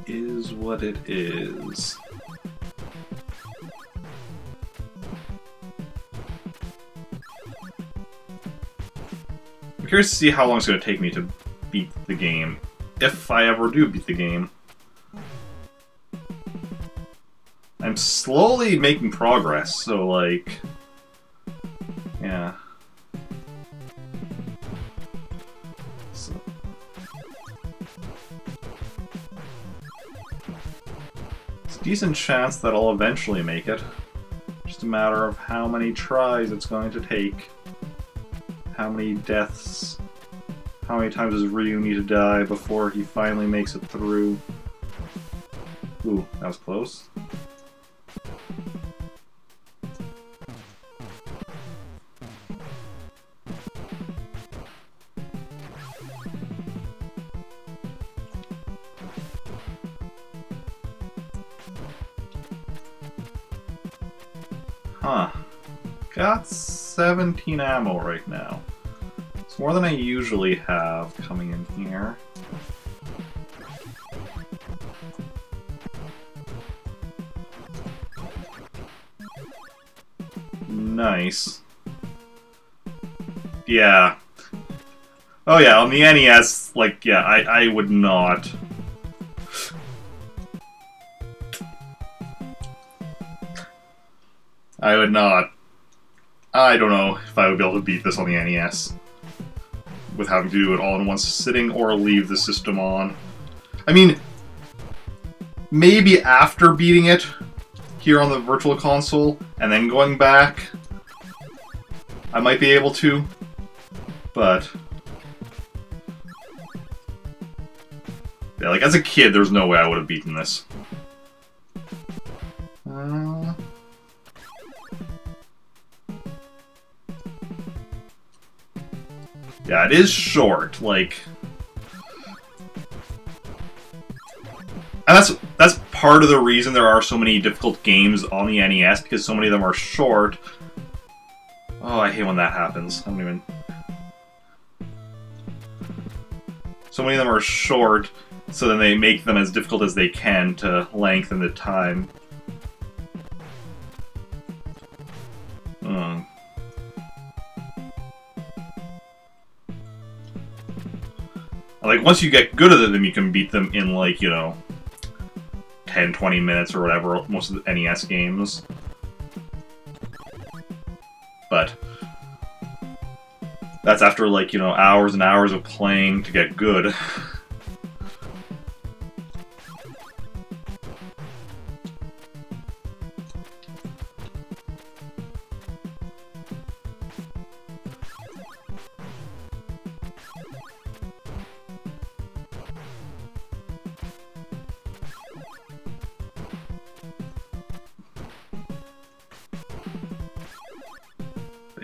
Is what it is. I'm curious to see how long it's going to take me to beat the game, if I ever do beat the game. I'm slowly making progress, so like, yeah. So. It's a decent chance that I'll eventually make it. Just a matter of how many tries it's going to take. How many deaths, how many times does Ryu need to die before he finally makes it through? Ooh, that was close. Huh. Got 17 ammo right now. It's more than I usually have coming in here. Nice. Yeah. Oh yeah, on the NES, like, yeah, I would not... I would not... I don't know if I would be able to beat this on the NES. With having to do it all in one sitting or leave the system on. I mean, maybe after beating it here on the Virtual Console and then going back, I might be able to, but... Yeah, like, as a kid, there's no way I would have beaten this. Yeah, it is short, like... And that's part of the reason there are so many difficult games on the NES, because so many of them are short. Oh, I hate when that happens. I don't even... So many of them are short, so then they make them as difficult as they can to lengthen the time. like, once you get good at them, you can beat them in, like, you know, 10, 20 minutes or whatever, most of the NES games. But that's after, like, you know, hours and hours of playing to get good.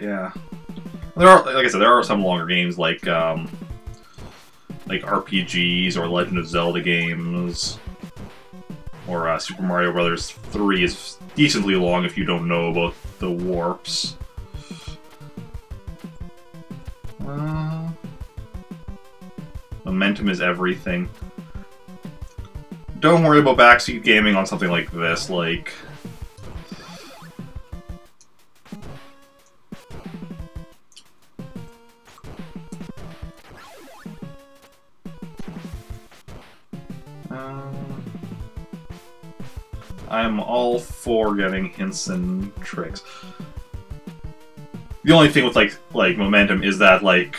Yeah, there are, like I said, there are some longer games like RPGs or Legend of Zelda games, or Super Mario Brothers 3 is decently long if you don't know about the warps. Momentum is everything. Don't worry about backseat gaming on something like this, like... I'm all for getting hints and tricks. The only thing with like momentum is that like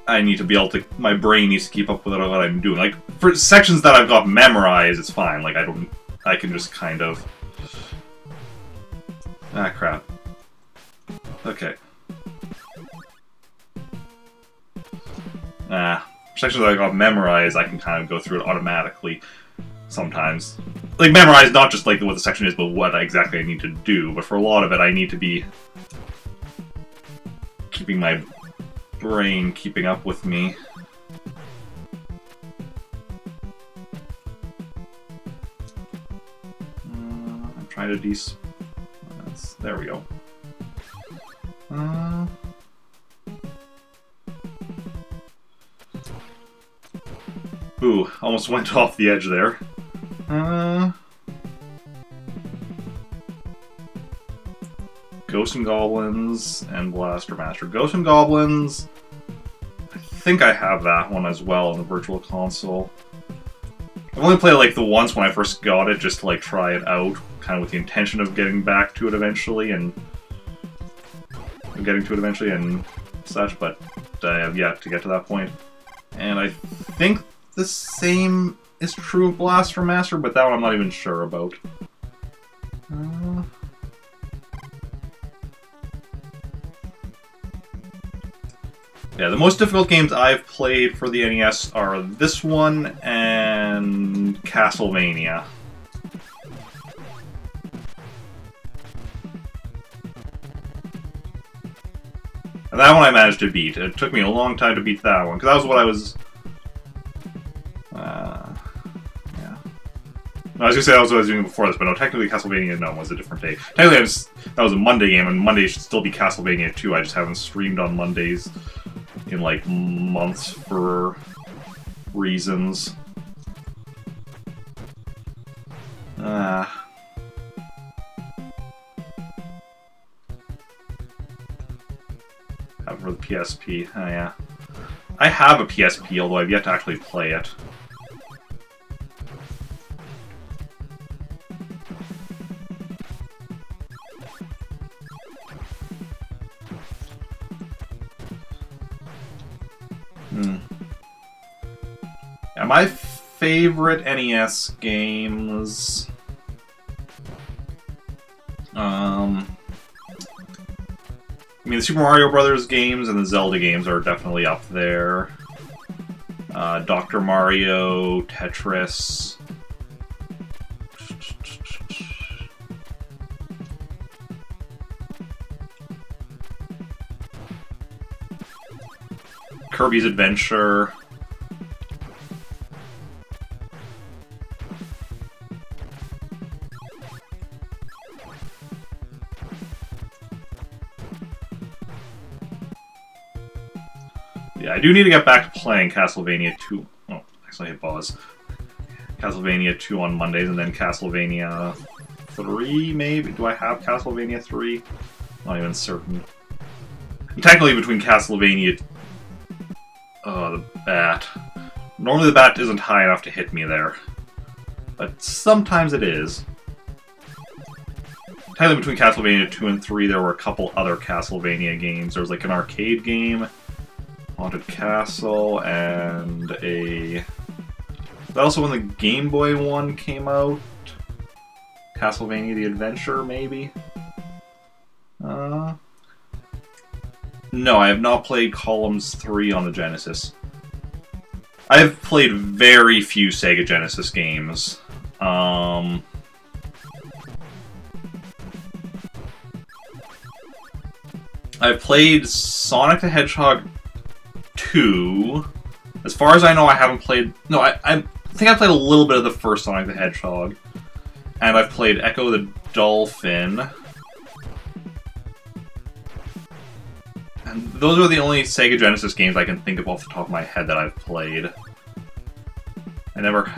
I need to be able to, my brain needs to keep up with what I'm doing. Like for sections that I've got memorized, it's fine. Like I can just kind of crap. Okay. Sections that I got memorized, I can kind of go through it automatically. Sometimes. Like, memorize not just, like, what the section is, but what exactly I need to do. But for a lot of it, I need to be keeping my brain keeping up with me. I'm trying to there we go. Ooh, almost went off the edge there. Ghosts and Goblins and Blaster Master. Ghosts and Goblins, I think I have that one as well on the Virtual Console. I've only played like the once when I first got it, just to like try it out, kind of with the intention of getting back to it eventually and such, but I have yet to get to that point. And I think the same is true of Blaster Master, but that one I'm not even sure about. Yeah, the most difficult games I've played for the NES are this one and Castlevania. And that one I managed to beat. It took me a long time to beat that one, because that was what I was... yeah. No, I was going to say that was what I was doing before this, but no, technically Castlevania, no, was a different day. Technically, that was a Monday game, and Monday should still be Castlevania 2. I just haven't streamed on Mondays in, like, months for reasons. For the PSP, oh yeah. I have a PSP, although I've yet to actually play it. Yeah, my favorite NES games... I mean, the Super Mario Brothers games and the Zelda games are definitely up there. Dr. Mario, Tetris. Kirby's Adventure. Yeah, I do need to get back to playing Castlevania 2. Oh, actually, I hit pause. Castlevania 2 on Mondays, and then Castlevania 3, maybe? Do I have Castlevania 3? Not even certain. Technically, between Castlevania... the bat. Normally the bat isn't high enough to hit me there. But sometimes it is. Technically between Castlevania 2 and 3 there were a couple other Castlevania games. There was like an arcade game, Haunted Castle, and a... Also when the Game Boy one came out, Castlevania the Adventure, maybe? No, I have not played Columns 3 on the Genesis. I have played very few Sega Genesis games. I've played Sonic the Hedgehog 2. As far as I know, I haven't played... No, I think I played a little bit of the first Sonic the Hedgehog. And I've played Echo the Dolphin. And those are the only Sega Genesis games I can think of off the top of my head that I've played. I never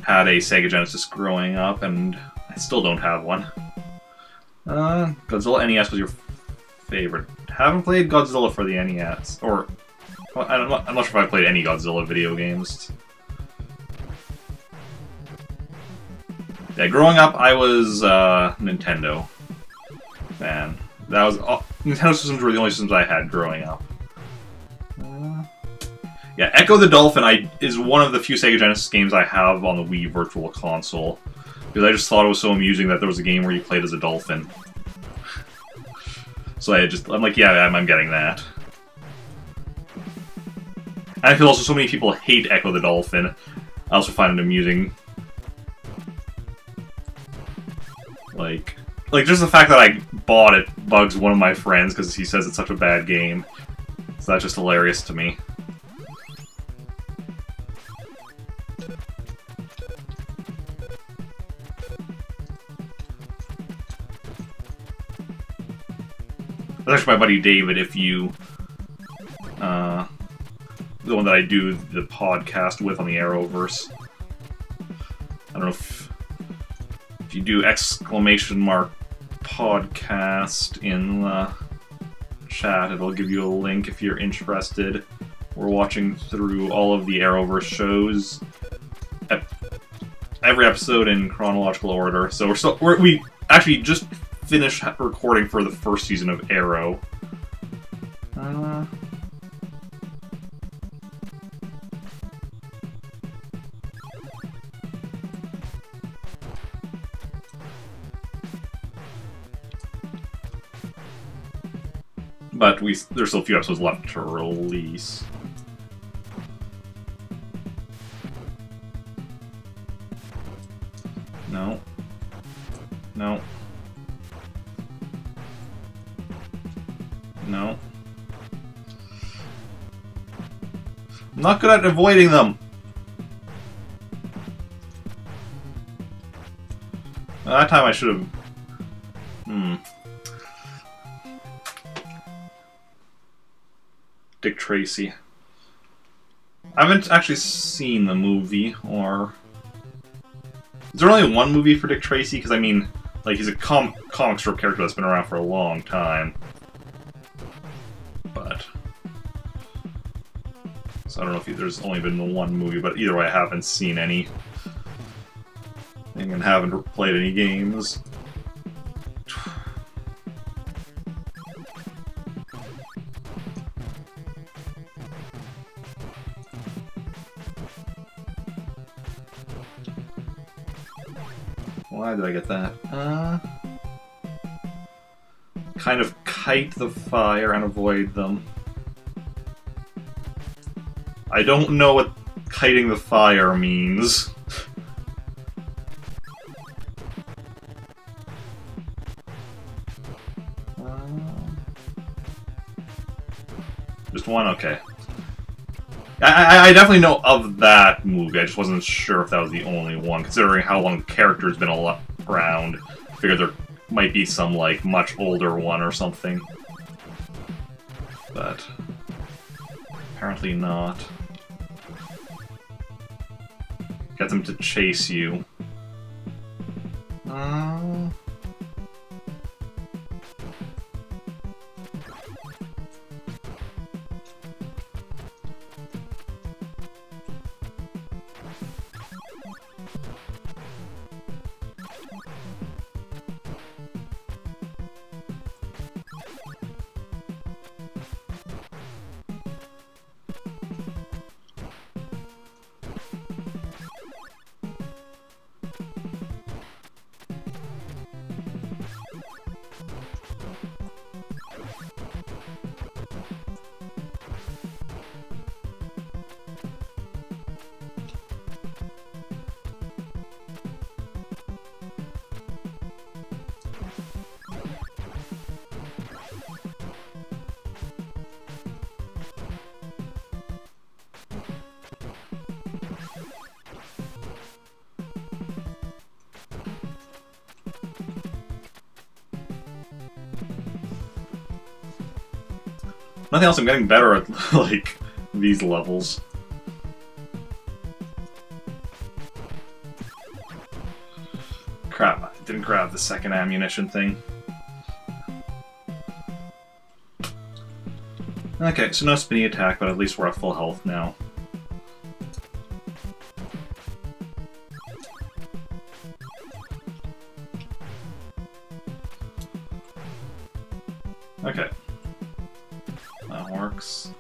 had a Sega Genesis growing up, and I still don't have one. Godzilla NES was your favorite. Haven't played Godzilla for the NES. Or, well, I'm not sure if I've played any Godzilla video games. Yeah, growing up, I was Nintendo fan. That was Nintendo systems were the only systems I had growing up. Yeah, Echo the Dolphin is one of the few Sega Genesis games I have on the Wii Virtual Console. Because I just thought it was so amusing that there was a game where you played as a dolphin. So I'm like, yeah, I'm getting that. And I feel also so many people hate Echo the Dolphin. I also find it amusing. Like just the fact that I bought it bugs one of my friends because he says it's such a bad game. So that's just hilarious to me. That's actually my buddy David, if you... the one that I do the podcast with on the Arrowverse. I don't know if you do !podcast in the chat, it'll give you a link if you're interested. We're watching through all of the Arrowverse shows, every episode in chronological order. So we actually just finished recording for the first season of Arrow. But there's still a few episodes left to release. No. No. No. I'm not good at avoiding them! That time I should have... Dick Tracy. I haven't actually seen the movie, or... Is there only one movie for Dick Tracy? Because, I mean, like, he's a comic strip character that's been around for a long time. But... So I don't know if there's only been one movie, but either way I haven't seen any. And haven't played any games. Why did I get that? Kind of kite the fire and avoid them. I don't know what kiting the fire means. Just one? Okay. I definitely know of that movie, I just wasn't sure if that was the only one, considering how long the character's been around. I figured there might be some, like, much older one or something. But... apparently not. Get them to chase you. Nothing else, I'm getting better at, like, these levels. Crap, I didn't grab the second ammunition thing. Okay, so no spinny attack, but at least we're at full health now. Okay. That works.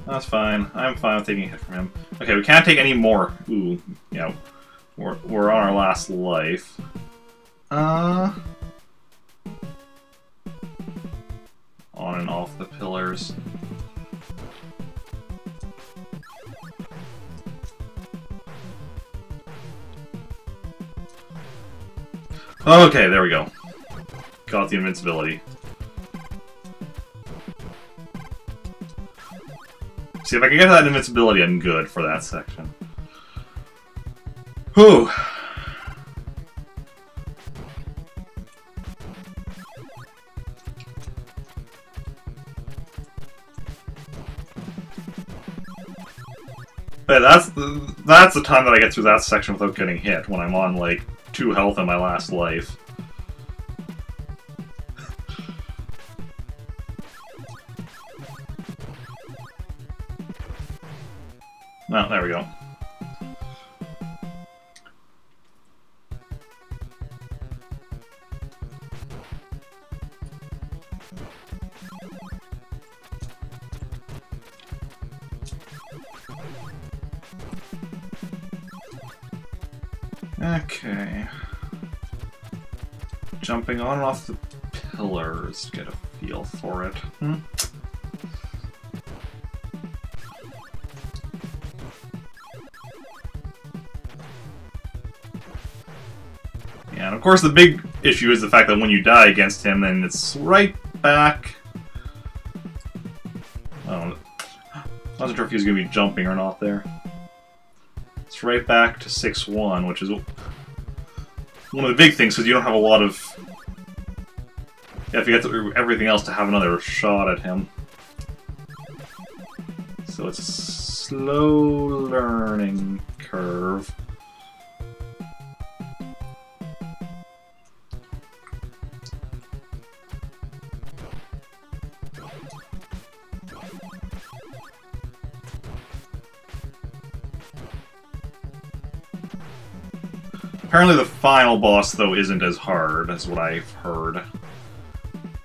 That's fine. I'm fine with taking a hit from him. Okay, we can't take any more. Ooh, yeah. We're on our last life. On and off the pillars. Okay, there we go. Got the invincibility. See, if I can get that invincibility, I'm good for that section. Whew. But that's the time that I get through that section without getting hit, when I'm on, like, 2 health in my last life. Oh, there we go. Okay. Jumping on and off the pillars to get a feel for it. Yeah, and of course the big issue is the fact that when you die against him, then it's right back... I wasn't sure if he was going to be jumping or not there. It's right back to 6-1, which is one of the big things, because you don't have a lot of... You have to get through everything else to have another shot at him. So it's a slow learning curve. Apparently the final boss, though, isn't as hard as what I've heard.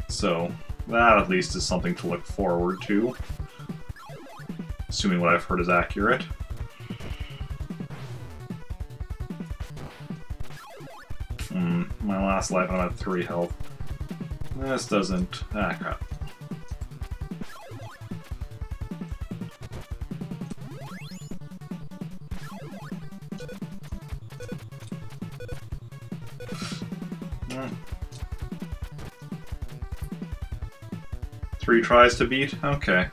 So, that at least is something to look forward to. Assuming what I've heard is accurate. My last life, I'm at 3 health. This doesn't... Ah, crap. Three tries to beat? Okay.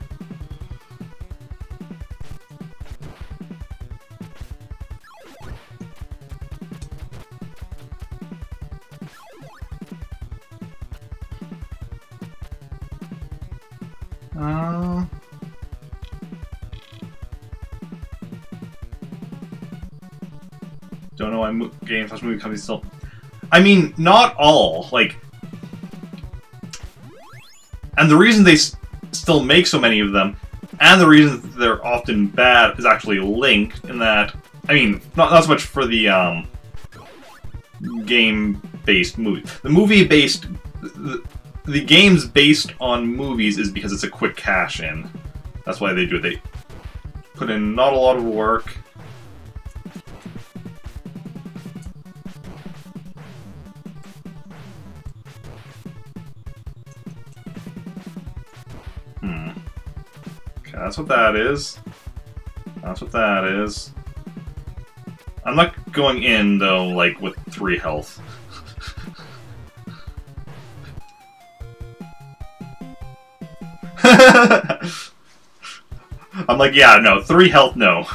Don't know why games slash movie companies still... I mean, not all. Like... And the reason they still make so many of them, and the reason they're often bad, is actually linked in that... I mean, not so much for the game-based movie. The movie-based... The games based on movies is because it's a quick cash-in. That's why they do it. They put in not a lot of work. Okay, that's what that is. That's what that is. I'm not going in, though, like, with 3 health. I'm like, yeah, no, 3 health, no.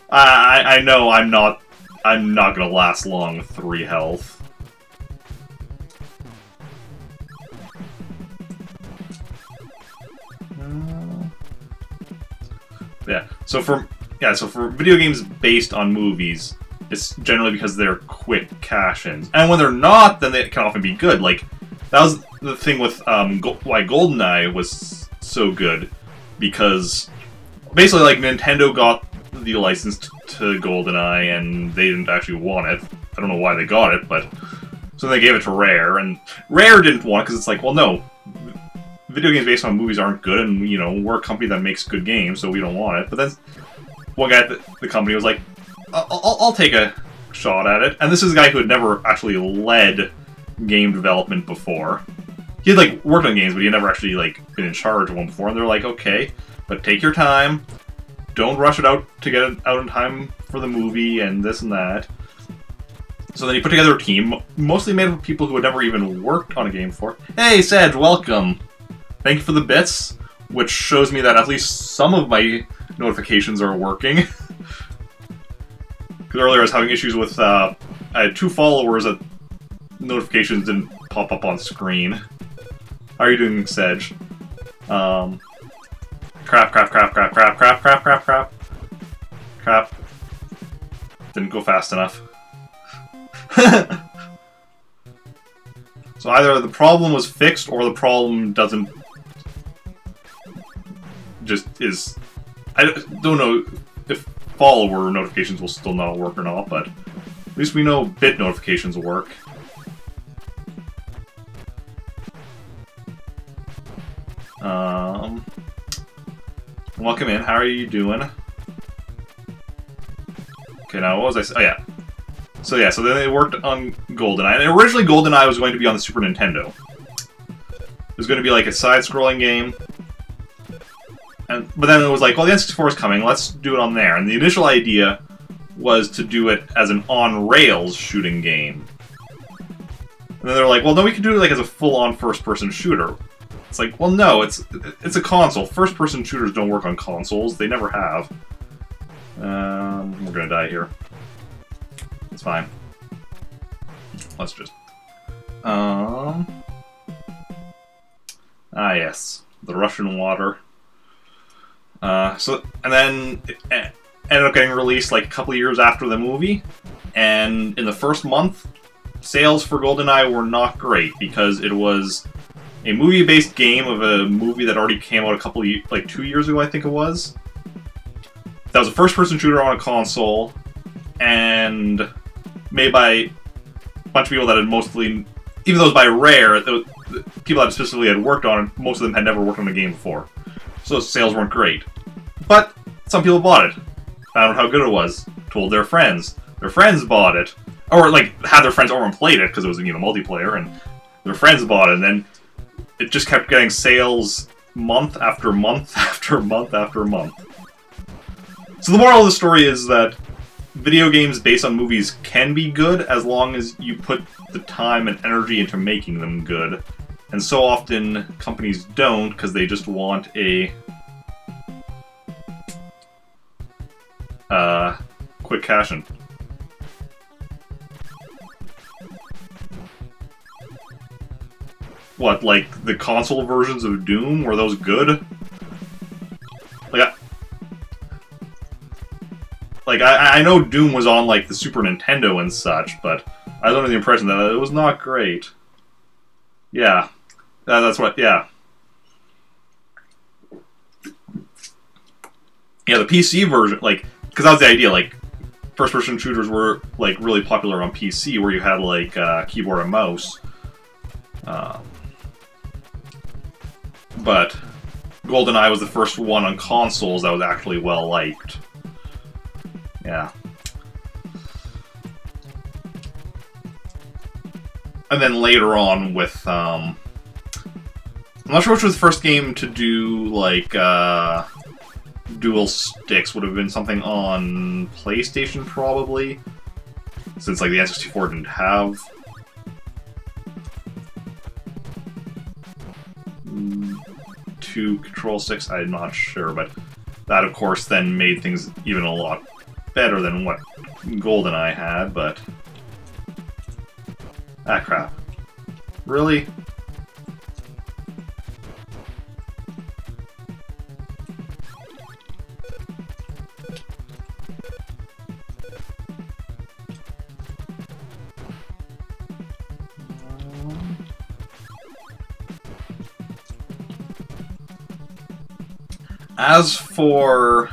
I know I'm not gonna last long with 3 health. Yeah. So for video games based on movies, it's generally because they're quick cash-ins, and when they're not, then they can often be good. Like that was the thing with why GoldenEye was so good, because basically like Nintendo got the license to GoldenEye and they didn't actually want it. I don't know why they got it, but so they gave it to Rare, and Rare didn't want it because it's like, well, no, video games based on movies aren't good, and you know we're a company that makes good games, so we don't want it. But then one guy at the company was like, I'll take a shot at it. And this is a guy who had never actually led game development before. He had like worked on games, but he had never actually like been in charge of one before. And they're like, okay, but take your time. Don't rush it out to get it out in time for the movie and this and that. So then he put together a team, mostly made up of people who had never even worked on a game before. Hey, Sedge, welcome. Thank you for the bits, which shows me that at least some of my notifications are working. Because earlier I was having issues with, I had 2 followers that notifications didn't pop up on screen. How are you doing, Sedge? Crap. Didn't go fast enough. So either the problem was fixed, or the problem doesn't... just is... I don't know if follower notifications will still not work or not, but at least we know bit notifications will work. Welcome in, how are you doing? Okay, now what was I saying? Oh yeah. So then they worked on GoldenEye, and originally GoldenEye was going to be on the Super Nintendo. It was going to be like a side-scrolling game. But then it was like, well, the N64 is coming, let's do it on there. And the initial idea was to do it as an on-rails shooting game. And then they're like, well, no, we can do it like as a full-on first-person shooter. It's like, well, no, it's a console. First-person shooters don't work on consoles. They never have. We're gonna die here. It's fine. Let's just... yes. The Russian water. And then it ended up getting released like a couple of years after the movie, and in the first month, sales for GoldenEye were not great because it was a movie-based game of a movie that already came out a couple of like 2 years ago, I think it was. That was a first-person shooter on a console, and made by a bunch of people that had mostly, even though it was by Rare, the people that specifically had worked on it, most of them had never worked on a game before. So sales weren't great. But some people bought it, found out how good it was, told their friends bought it, or like had their friends over and played it because it was, you know, multiplayer, and their friends bought it, and then it just kept getting sales month after month after month after month. So the moral of the story is that video games based on movies can be good as long as you put the time and energy into making them good. And so often companies don't because they just want a quick cash-in. What, like the console versions of Doom? Were those good? Like I know Doom was on like the Super Nintendo and such, but I was under the impression that it was not great. Yeah, that's what. Yeah, yeah. The PC version, like, because that was the idea. Like, first-person shooters were like really popular on PC, where you had like keyboard and mouse. But GoldenEye was the first one on consoles that was actually well liked. Yeah. And then later on with, I'm not sure which was the first game to do, like, dual sticks. Would have been something on PlayStation, probably. Since, like, the N64 didn't have... two control sticks, I'm not sure, but that, of course, then made things even a lot better than what GoldenEye had, but... ah, crap. Really? As for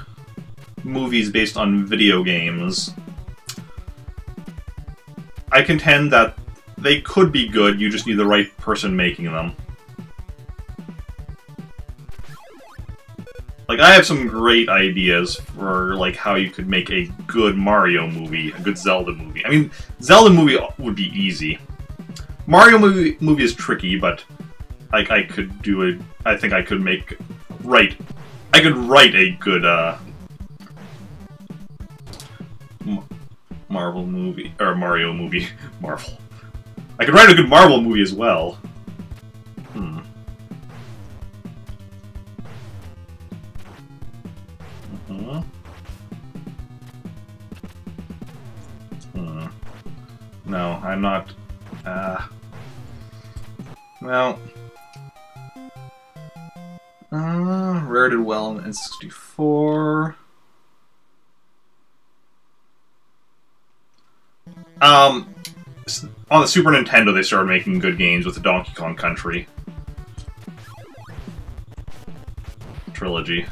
movies based on video games, I contend that they could be good, you just need the right person making them. Like, I have some great ideas for, like, how you could make a good Mario movie, a good Zelda movie. I mean, Zelda movie would be easy. Mario movie is tricky, but I could do it. I think I could I could write a good, Marvel movie, or Mario movie. Marvel. I could write a good Marvel movie as well. No, I'm not, well... Rare did well in N64. On the Super Nintendo, they started making good games with the Donkey Kong Country trilogy.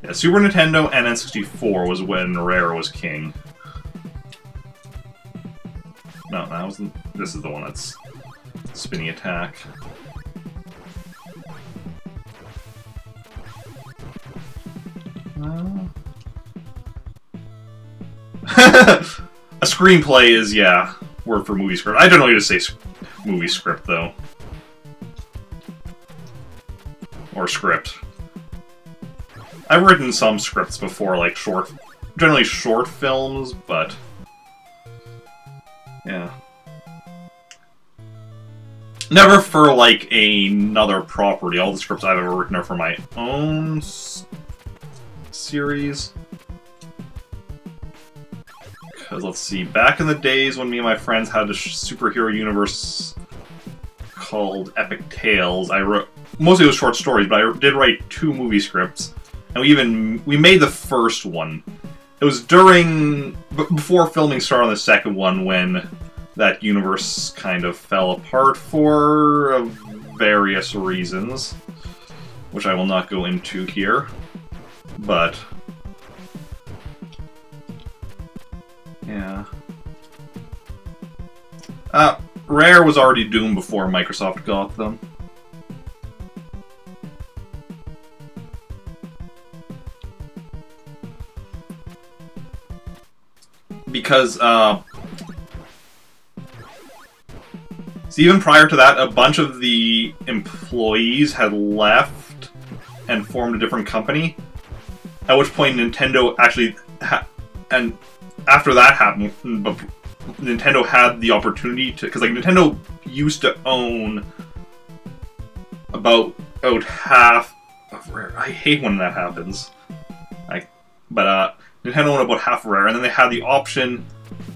Yeah, Super Nintendo and N64 was when Rare was king. No, that wasn't. This is the one that's spinny attack. A screenplay is, yeah, word for movie script. I generally just say movie script, though. Or script. I've written some scripts before, like generally short films, but... yeah. Never for, like, another property. All the scripts I've ever written are for my own series. Because, let's see, back in the days when me and my friends had a superhero universe called Epic Tales, I wrote... mostly it was short stories, but I did write 2 movie scripts. And we made the first one. It was before filming started on the second one when that universe kind of fell apart for various reasons, which I will not go into here, but yeah. Rare was already doomed before Microsoft got them. Because, see, even prior to that, a bunch of the employees had left and formed a different company, at which point Nintendo actually and after that happened, Nintendo had the opportunity to, because, like, Nintendo used to own about half of Rare. I hate when that happens. Nintendo owned about half Rare, and then they had the option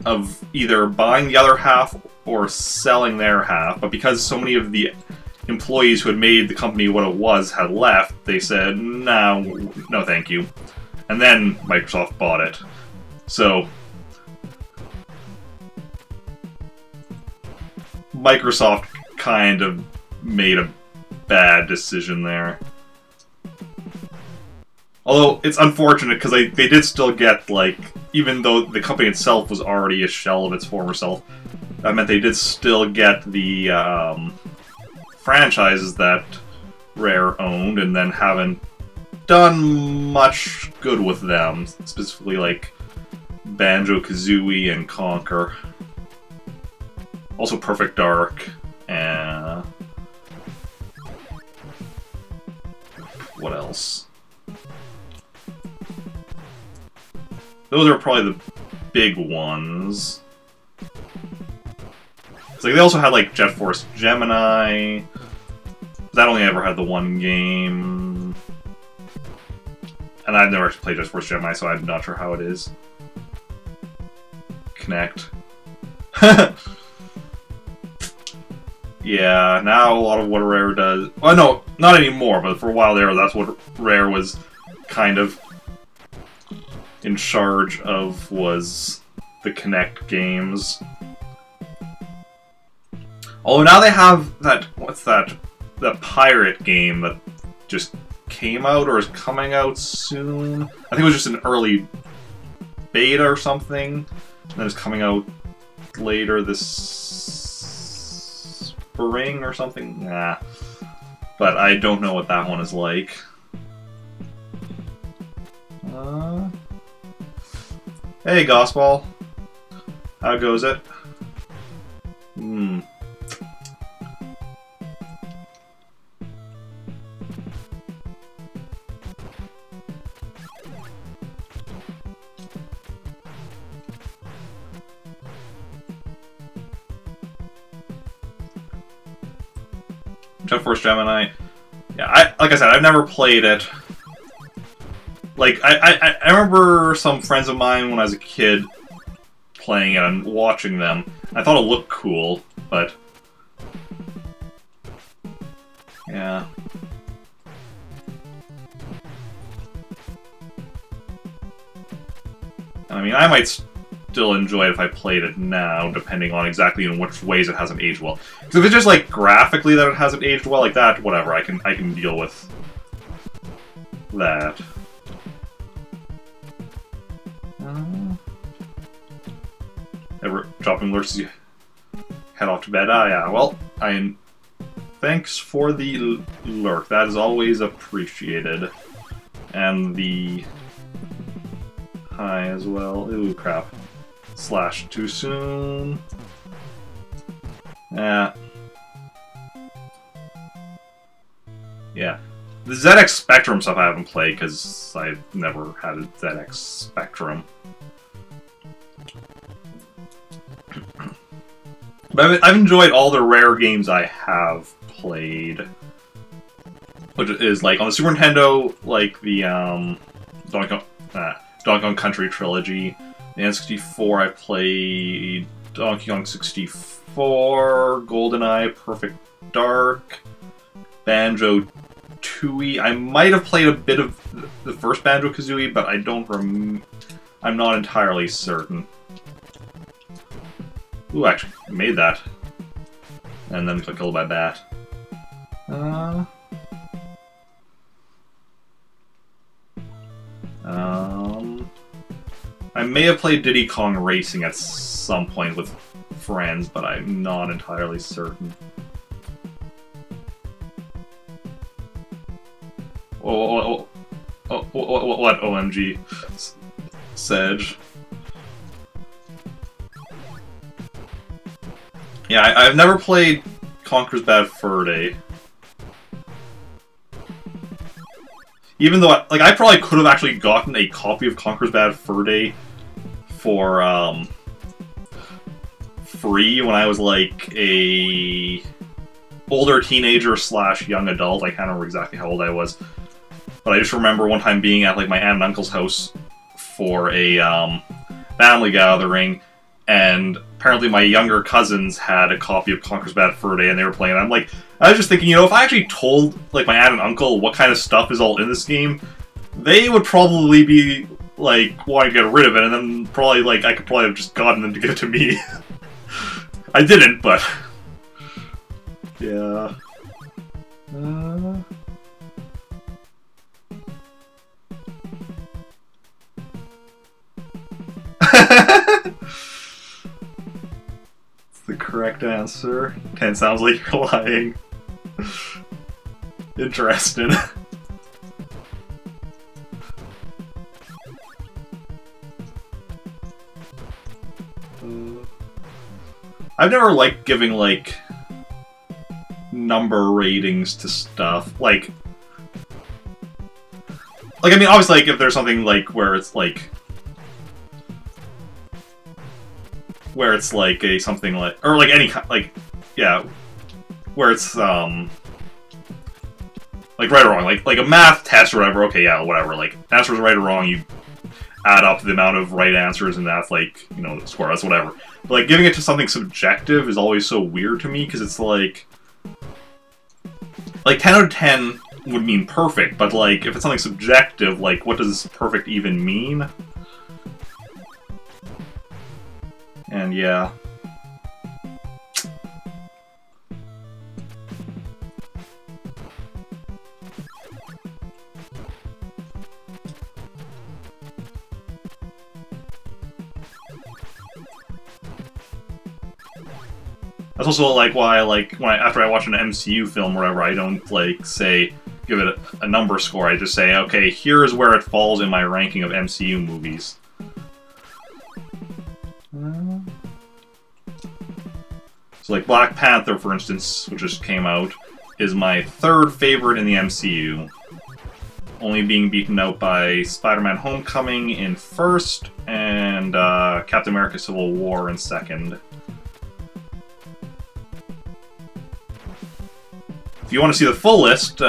of either buying the other half or selling their half, but because so many of the employees who had made the company what it was had left, they said, no thank you. And then Microsoft bought it. So, Microsoft kind of made a bad decision there. Although, it's unfortunate, because they did still get, like, even though the company itself was already a shell of its former self, that meant they did still get the franchises that Rare owned, and then haven't done much good with them. Specifically, like, Banjo-Kazooie and Conker. Also Perfect Dark, and... what else? Those are probably the big ones. It's like they also had like Jet Force Gemini. That only ever had the one game. And I've never actually played Jet Force Gemini, so I'm not sure how it is. Connect. Yeah, now a lot of what Rare does... well, no, not anymore, but for a while there, that's what Rare was kind of in charge of was the Kinect games. Although now they have that, what's that? The pirate game that just came out or is coming out soon. I think it was just an early beta or something. And then it's coming out later this spring or something. Nah. But I don't know what that one is like. Hey, Gospel. How goes it? Jet Force Gemini. Yeah, like I said, I've never played it. Like, I remember some friends of mine when I was a kid playing it and watching them. I thought it looked cool, but... yeah. I mean, I might still enjoy it if I played it now, depending on exactly in which ways it hasn't aged well. Because if it's just, like, graphically that it hasn't aged well, like that, whatever, I can deal with that. Ever dropping alerts as you head off to bed? Ah, yeah, well, thanks for the lurk. That is always appreciated. And the hi as well. Ooh, crap. Slash too soon. Yeah. Yeah. The ZX Spectrum stuff I haven't played because I've never had a ZX Spectrum. But I've enjoyed all the rare games I have played. Which is, like, on the Super Nintendo, like, the, Donkey Kong Country Trilogy. The N64, I played Donkey Kong 64, GoldenEye, Perfect Dark, Banjo-Tooie. I might have played a bit of the first Banjo-Kazooie, but I don't I'm not entirely certain. Ooh, actually, I made that. And then got killed by a bat. I may have played Diddy Kong Racing at some point with friends, but I'm not entirely certain. What OMG? Sedge. Yeah, I've never played Conker's Bad Fur Day. Even though, I probably could have actually gotten a copy of Conker's Bad Fur Day for, free when I was, like, a older teenager / young adult. I can't remember exactly how old I was. But I just remember one time being at, like, my aunt and uncle's house for a, family gathering, and apparently my younger cousins had a copy of Conker's Bad Fur Day, and they were playing it. I'm like, I was just thinking, you know, if I actually told, like, my aunt and uncle what kind of stuff is all in this game, they would probably be, like, wanting to get rid of it, and then probably, like, I could probably have just gotten them to give it to me. I didn't, but... yeah... the correct answer. 10 sounds like you're lying. Interesting. I've never liked giving, like, number ratings to stuff. Like, I mean, obviously, like, if there's something, like, where it's, like, a something like, or like any kind, like, yeah, where it's like right or wrong, like a math test or whatever. Okay, yeah, whatever. Like, answers right or wrong, you add up the amount of right answers, and that's, like, you know, the score. That's whatever. But, like, giving it to something subjective is always so weird to me, because it's like 10 out of 10 would mean perfect, but, like, if it's something subjective, like, what does perfect even mean? And, yeah. That's also, like, why, like, after I watch an MCU film or whatever, I don't, like, say, give it a number score. I just say, okay, here's where it falls in my ranking of MCU movies. So, like, Black Panther, for instance, which just came out, is my third favorite in the MCU. Only being beaten out by Spider-Man Homecoming in first, and Captain America Civil War in second. If you want to see the full list,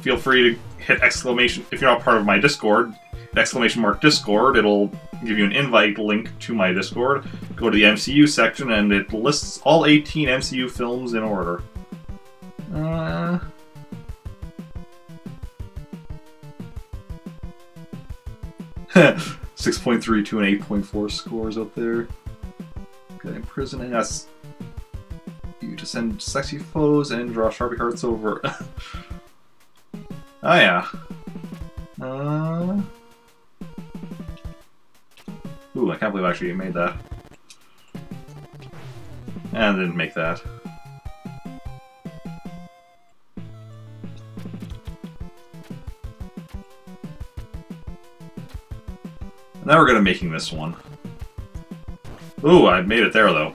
feel free to hit exclamation, if you're not part of my Discord, !Discord, it'll give you an invite link to my Discord. Go to the MCU section and it lists all 18 MCU films in order. 6.32 and 8.4 scores up there. Okay, imprisoning us. You to send sexy photos and draw Sharpie hearts over. Oh yeah. Ooh, I can't believe I actually made that. And I didn't make that. Now we're gonna making this one. Ooh, I made it there though.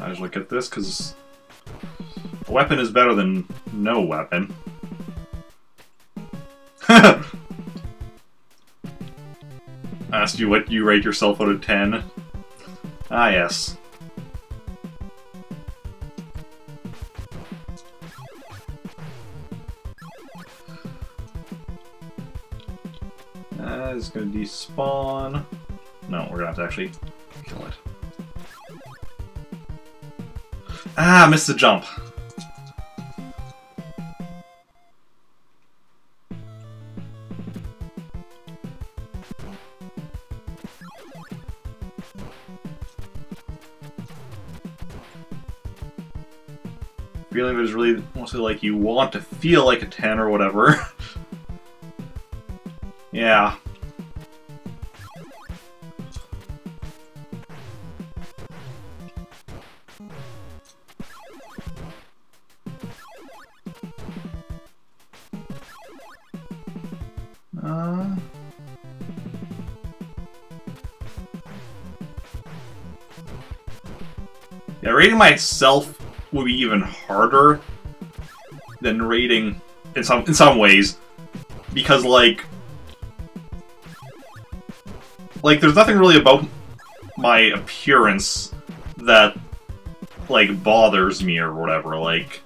I just look at this because a weapon is better than no weapon. Asked you what you rate yourself out of 10. Ah, yes. It's gonna despawn. No, we're gonna have to actually kill it. Ah, missed the jump. Feeling it is really mostly like you want to feel like a 10 or whatever. Yeah. Yeah, rating myself would be even harder than rating in some ways, because like there's nothing really about my appearance that like bothers me or whatever. Like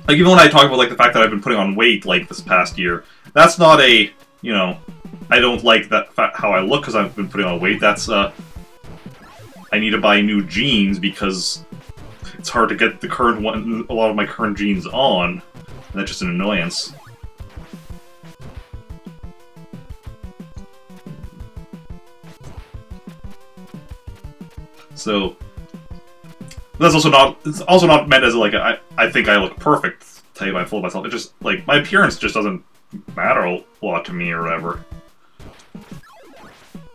even when I talk about like the fact that I've been putting on weight like this past year, that's not a, you know, I don't like that how I look because I've been putting on weight. That's I need to buy new jeans because it's hard to get the current one, a lot of my current jeans on, and that's just an annoyance. So that's also not. It's also not meant as like I think I look perfect type. I fool myself. It just like my appearance just doesn't matter a lot to me or whatever.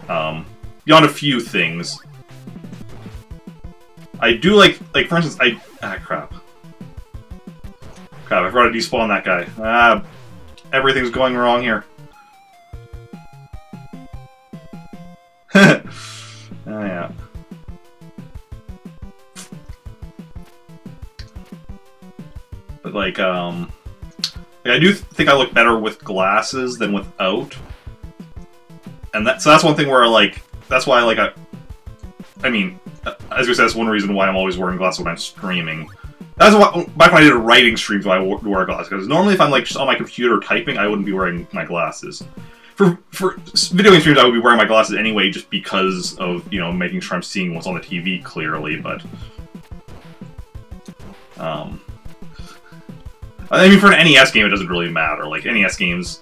Beyond a few things. I do like for instance, crap, I forgot to despawn that guy. Everything's going wrong here. Yeah. But like, I do think I look better with glasses than without. And so that's one thing where like, that's why like I mean, as we said, that's one reason why I'm always wearing glasses when I'm streaming, That's what, back when I did writing streams, I would wear glasses. Because normally if I'm like just on my computer typing, I wouldn't be wearing my glasses. For video game streams, I would be wearing my glasses anyway, just because of, you know, making sure I'm seeing what's on the TV clearly, but... I mean, for an NES game, it doesn't really matter. Like, NES games,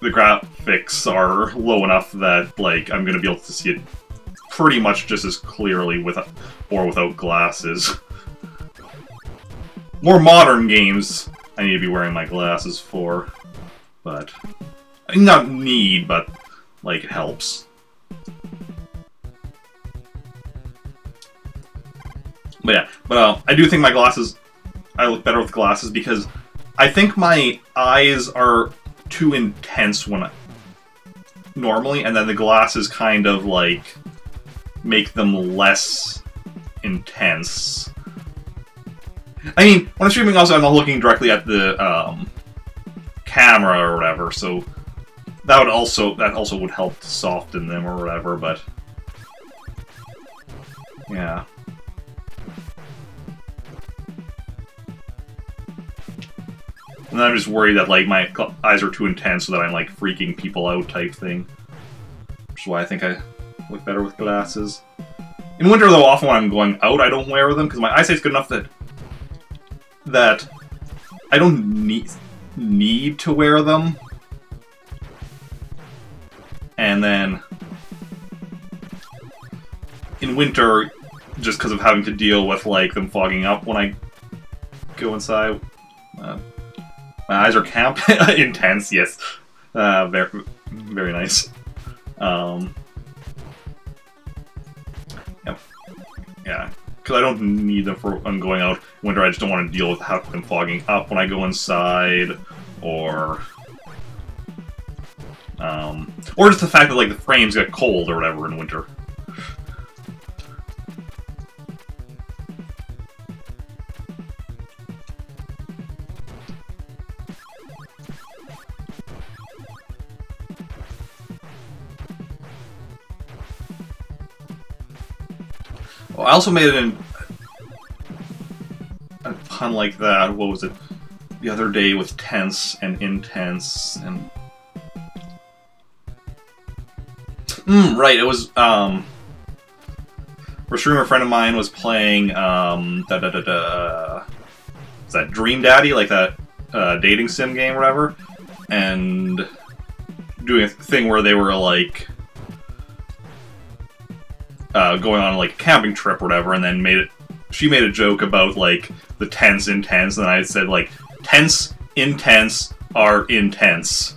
the graphics are low enough that, like, I'm gonna be able to see it pretty much just as clearly with or without glasses. More modern games, I need to be wearing my glasses for, but... Not need, but, like, it helps. But yeah, I do think my glasses... I look better with glasses because I think my eyes are too intense when normally, and then the glasses kind of, like, make them less intense. I mean, when I'm streaming also, I'm not looking directly at the, camera or whatever, so that also would help to soften them or whatever, but... Yeah. And then I'm just worried that, like, my eyes are too intense so that I'm, like, freaking people out type thing. Which is why I think I look better with glasses. In winter, though, often when I'm going out, I don't wear them, because my eyesight's good enough that I don't need to wear them. And then in winter, just because of having to deal with, like, them fogging up when I go inside, my eyes are intense, yes. Very, very nice. Yep. Yeah. Because I don't need them for when going out. In winter, I just don't want to deal with them fogging up when I go inside, or just the fact that, like, the frames get cold or whatever in winter. Oh, I also made a pun like that, what was it, the other day with tense and intense, and... right, it was, where a streamer friend of mine was playing, is that Dream Daddy, like that, dating sim game or whatever, and doing a thing where they were, like, going on, like, a camping trip or whatever, and then she made a joke about, like, the tense, intense, and I said, like, tense, intense are intense.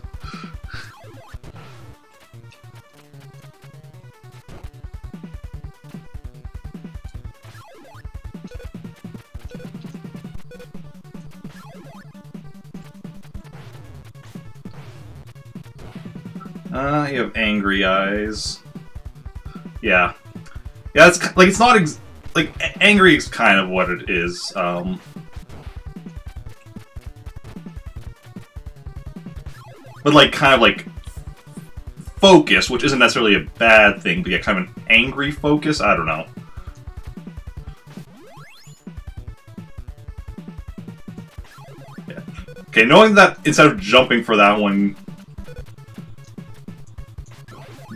You have angry eyes. Yeah. Yeah, it's like, it's not like, angry is kind of what it is. But, like, kind of, like, focus, which isn't necessarily a bad thing, but yeah, kind of an angry focus? I don't know. Yeah. Okay, knowing that instead of jumping for that one,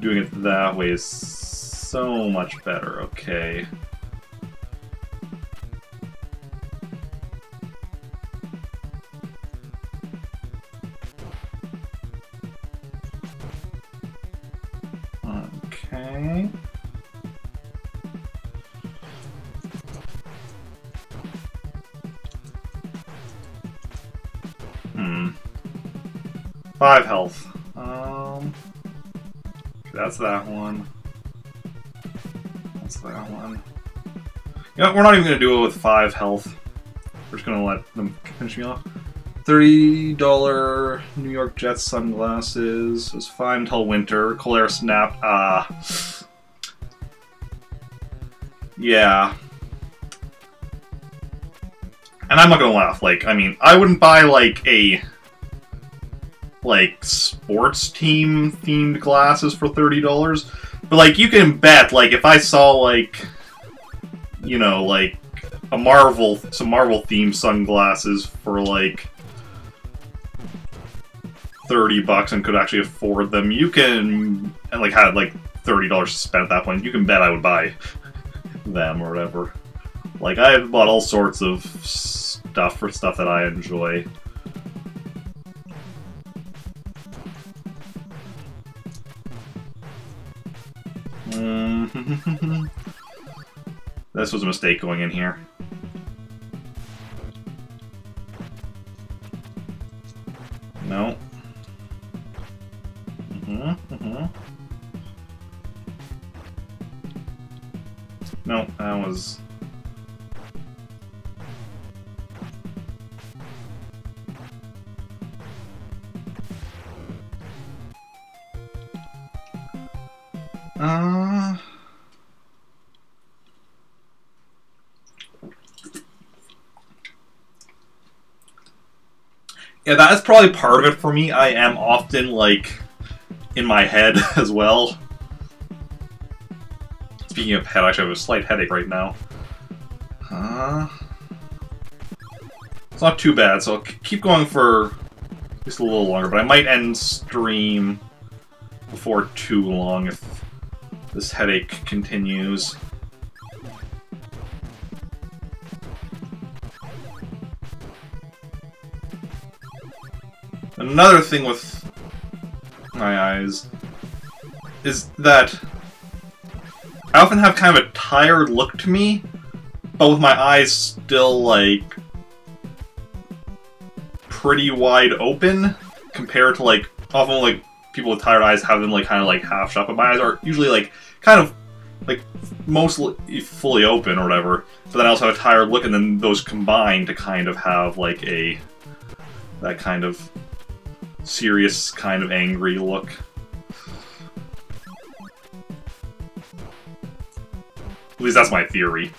doing it that way is so much better. Okay. Okay. Hmm. 5 health. That's that one. That's that one. You know, we're not even going to do it with 5 health. We're just going to let them finish me off. $30 New York Jets sunglasses. It was fine until winter. Colera Snap. Yeah. And I'm not going to laugh. Like, I mean, I wouldn't buy, like, sports team themed glasses for $30, but, like, you can bet, like, if I saw, like, you know, like, some Marvel themed sunglasses for like $30 and could actually afford them, you can, and like had like $30 to spend at that point, you can bet I would buy them or whatever. Like, I've bought all sorts of stuff for stuff that I enjoy. This was a mistake going in here. No. No, that was... Yeah, that is probably part of it for me. I am often, like, in my head as well. Speaking of head, I actually have a slight headache right now. It's not too bad, so I'll keep going for just a little longer, but I might end stream before too long if this headache continues. Another thing with my eyes is that I often have kind of a tired look to me, but with my eyes still, like, pretty wide open compared to, like, often, like, people with tired eyes have them, like, kind of, like, half shut, but my eyes are usually, like, kind of, like, mostly fully open or whatever, but then I also have a tired look, and then those combine to kind of have, like, that kind of serious, kind of angry look. At least that's my theory.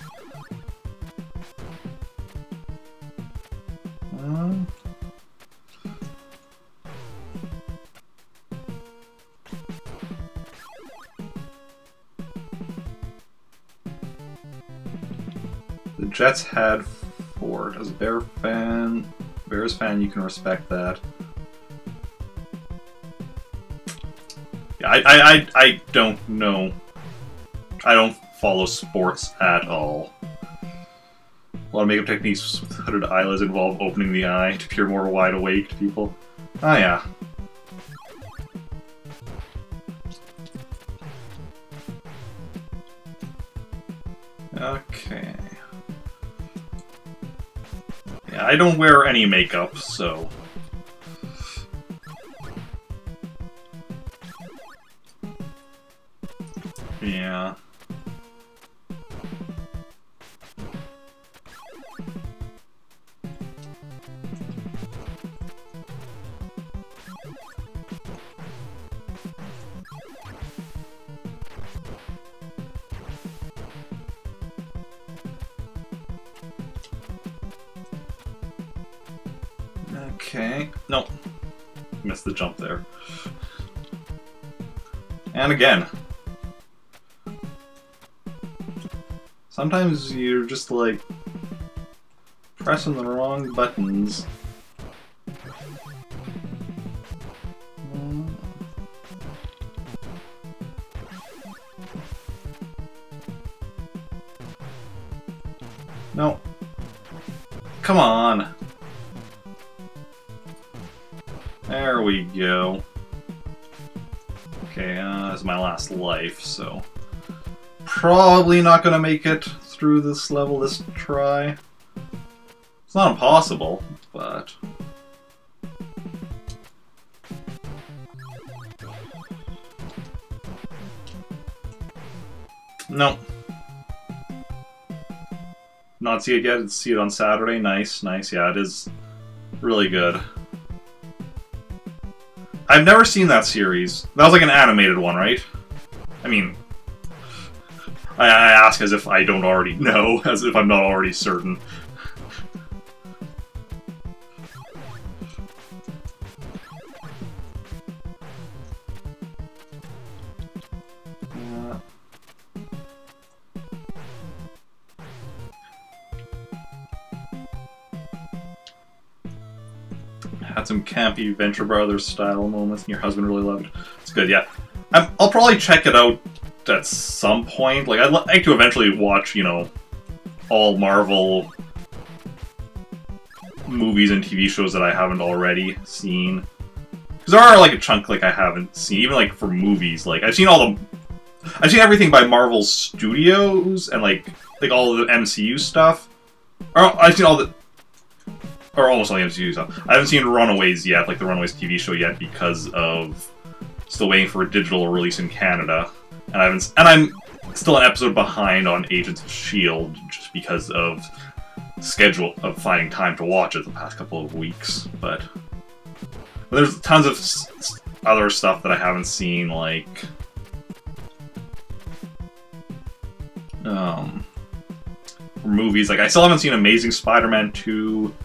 The Jets had Ford. As a Bears fan, you can respect that. Yeah, I don't know. I don't follow sports at all. A lot of makeup techniques with hooded eyelids involve opening the eye to appear more wide awake to people. Oh yeah. Okay. Yeah, I don't wear any makeup, so... Yeah. Okay. No. Missed the jump there. And again. Sometimes you're just, like, pressing the wrong buttons. No. Come on. There we go. Okay, this is my last life, so... Probably not gonna make it through this level this try. It's not impossible, but... No. Not see it yet, see it on Saturday. Nice, nice, yeah, it is really good. I've never seen that series. That was like an animated one, right? I mean... I ask as if I don't already know, as if I'm not already certain. Had some campy Venture Brothers style moments, and your husband really loved it. It's good, yeah. I'll probably check it out at some point. Like, I'd like to eventually watch, you know, all Marvel movies and TV shows that I haven't already seen. Because there are, like, a chunk, like, I haven't seen. Even, like, for movies. Like, I've seen everything by Marvel Studios, and, like all the MCU stuff. Or, I've seen all the... Or almost all the MCU stuff. I haven't seen Runaways yet, like the Runaways TV show yet, because of... Still waiting for a digital release in Canada. And I'm still an episode behind on Agents of S.H.I.E.L.D. just because of schedule of finding time to watch it the past couple of weeks. But there's tons of other stuff that I haven't seen, like... movies. Like, I still haven't seen Amazing Spider-Man 2.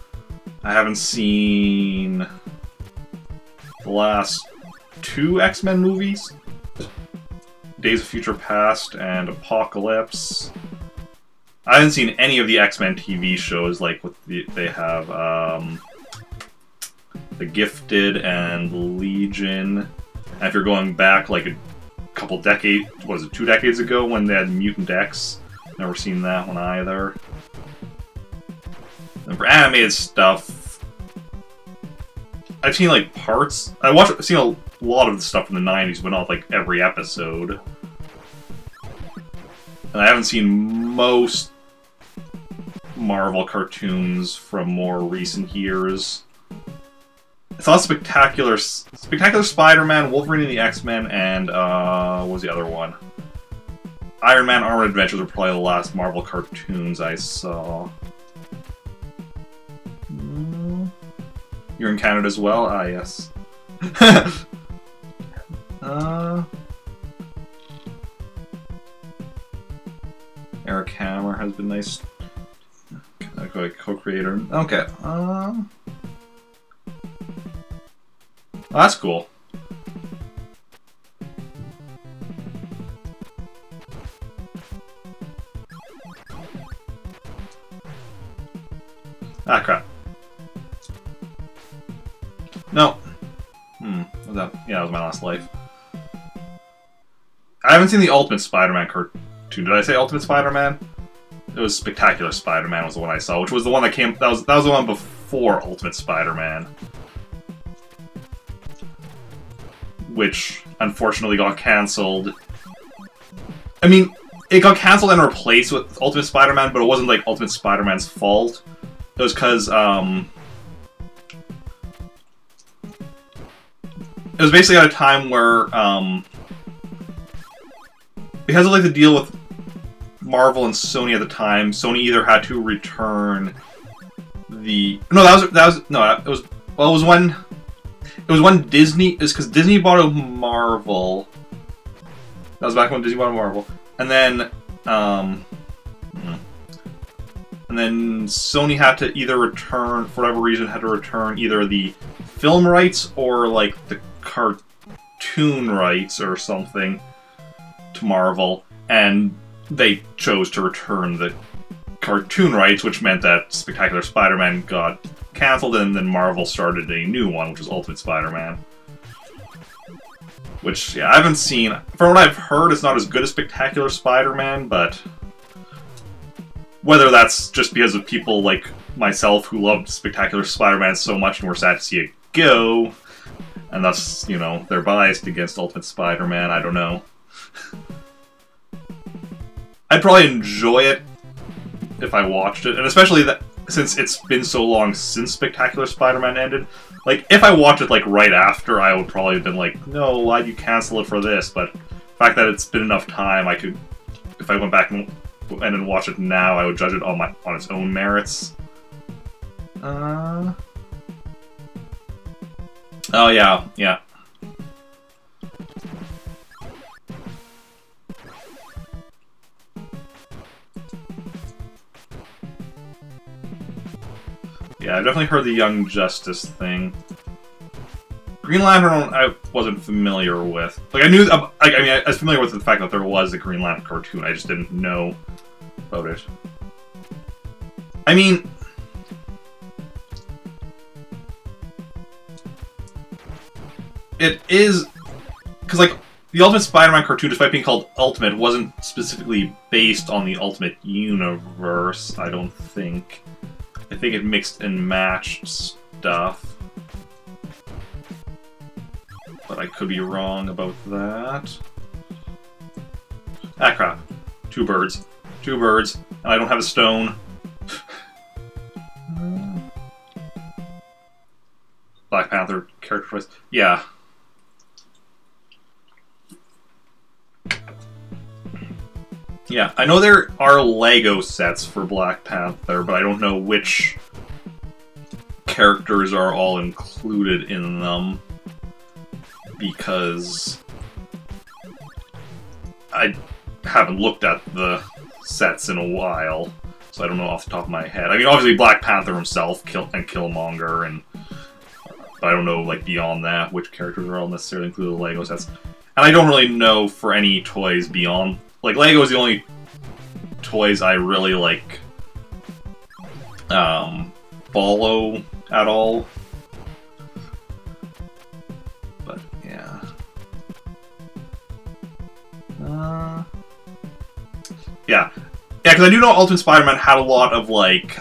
I haven't seen the last 2 X-Men movies. Days of Future Past and Apocalypse. I haven't seen any of the X-Men TV shows, like what they have, The Gifted and Legion. And if you're going back like a couple decades, what was it, 2 decades ago when they had Mutant X? Never seen that one either. And for animated stuff, I've seen like parts. I've seen a lot of the stuff from the 90s, but not like every episode. And I haven't seen most Marvel cartoons from more recent years. I saw Spectacular Spider-Man, Wolverine and the X-Men, and what was the other one? Iron Man Armored Adventures were probably the last Marvel cartoons I saw. You're in Canada as well? Ah, yes. Eric Hammer has been nice. Co-creator. Okay. Oh, that's cool. Ah, crap. No. Was that? Yeah, that was my last life. I haven't seen the Ultimate Spider-Man cartoon. Did I say Ultimate Spider-Man? It was Spectacular Spider-Man was the one I saw, which was the one that came... That was the one before Ultimate Spider-Man. Which, unfortunately, got cancelled. I mean, it got cancelled and replaced with Ultimate Spider-Man, but it wasn't, like, Ultimate Spider-Man's fault. It was because, it was basically at a time where, because of, like, the deal with Marvel and Sony at the time, Sony either had to return the... No, it was when Disney... It's because Disney bought a Marvel. That was back when Disney bought a Marvel. And then, Sony had to either return, for whatever reason, had to return either the film rights or, like, the cartoon rights or something to Marvel. And they chose to return the cartoon rights, which meant that Spectacular Spider-Man got cancelled, and then Marvel started a new one, which is Ultimate Spider-Man. Which, yeah, I haven't seen. From what I've heard, it's not as good as Spectacular Spider-Man, but whether that's just because of people like myself who loved Spectacular Spider-Man so much and were sad to see it go, and thus, you know, they're biased against Ultimate Spider-Man, I don't know. I'd probably enjoy it if I watched it, and especially that since it's been so long since Spectacular Spider-Man ended. Like, if I watched it, like, right after, I would probably have been like, no, why'd you cancel it for this? But the fact that it's been enough time, I could, if I went back and then watch it now, I would judge it on its own merits. Oh, yeah, yeah. Yeah, I've definitely heard the Young Justice thing. Green Lantern, I wasn't familiar with. Like, I knew, I was familiar with the fact that there was a Green Lantern cartoon. I just didn't know about it. I mean, it is... Because, like, the Ultimate Spider-Man cartoon, despite being called Ultimate, wasn't specifically based on the Ultimate Universe, I don't think. I think it mixed and matched stuff. But I could be wrong about that. Ah, crap. 2 birds. 2 birds. And I don't have a stone. Black Panther character choice. Yeah. Yeah, I know there are Lego sets for Black Panther, but I don't know which characters are all included in them. Because I haven't looked at the sets in a while, so I don't know off the top of my head. I mean, obviously Black Panther himself, and Killmonger, and but I don't know, like, beyond that, which characters are all necessarily included in the Lego sets. And I don't really know for any toys beyond... Like, Lego is the only toys I really, like, follow at all. But, yeah. Yeah. Yeah, because I do know Ultimate Spider-Man had a lot of, like,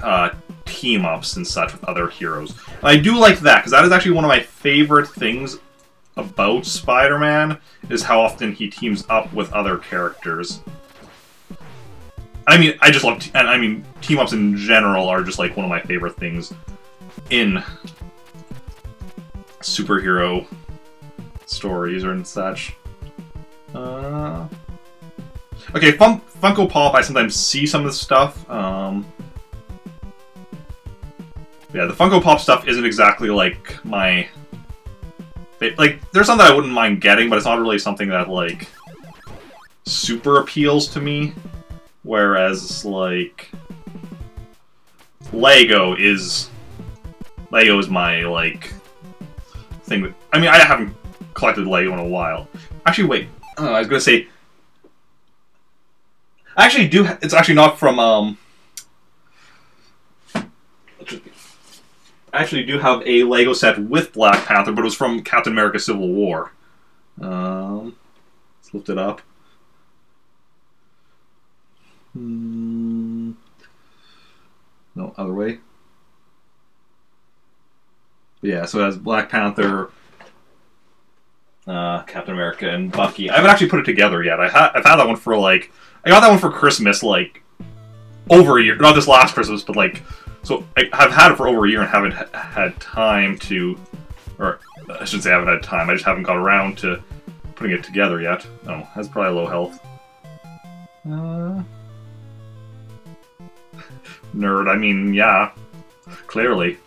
team-ups and such with other heroes. And I do like that, because that is actually one of my favorite things about Spider-Man, is how often he teams up with other characters. I mean, I just love... And I mean, team-ups in general are just, like, one of my favorite things in superhero stories or and such. Okay, Funko Pop, I sometimes see some of this stuff. Yeah, the Funko Pop stuff isn't exactly, like, my... Like, there's something I wouldn't mind getting, but it's not really something that, like, super appeals to me. Whereas, like, Lego is my, like, thing that... I mean, I haven't collected Lego in a while. Actually, wait. I was gonna say... I actually do... It's actually not from, I actually do have a Lego set with Black Panther, but it was from Captain America Civil War. Let's lift it up. No, other way. But yeah, so it has Black Panther, Captain America, and Bucky. I haven't actually put it together yet. I've had that one for, like... I got that one for Christmas, like, over a year. Not this last Christmas, but, like... So, I've had it for over a year and haven't had time to... Or, I shouldn't say I haven't had time, I just haven't got around to putting it together yet. Oh, that's probably low health. Nerd, I mean, yeah. Clearly.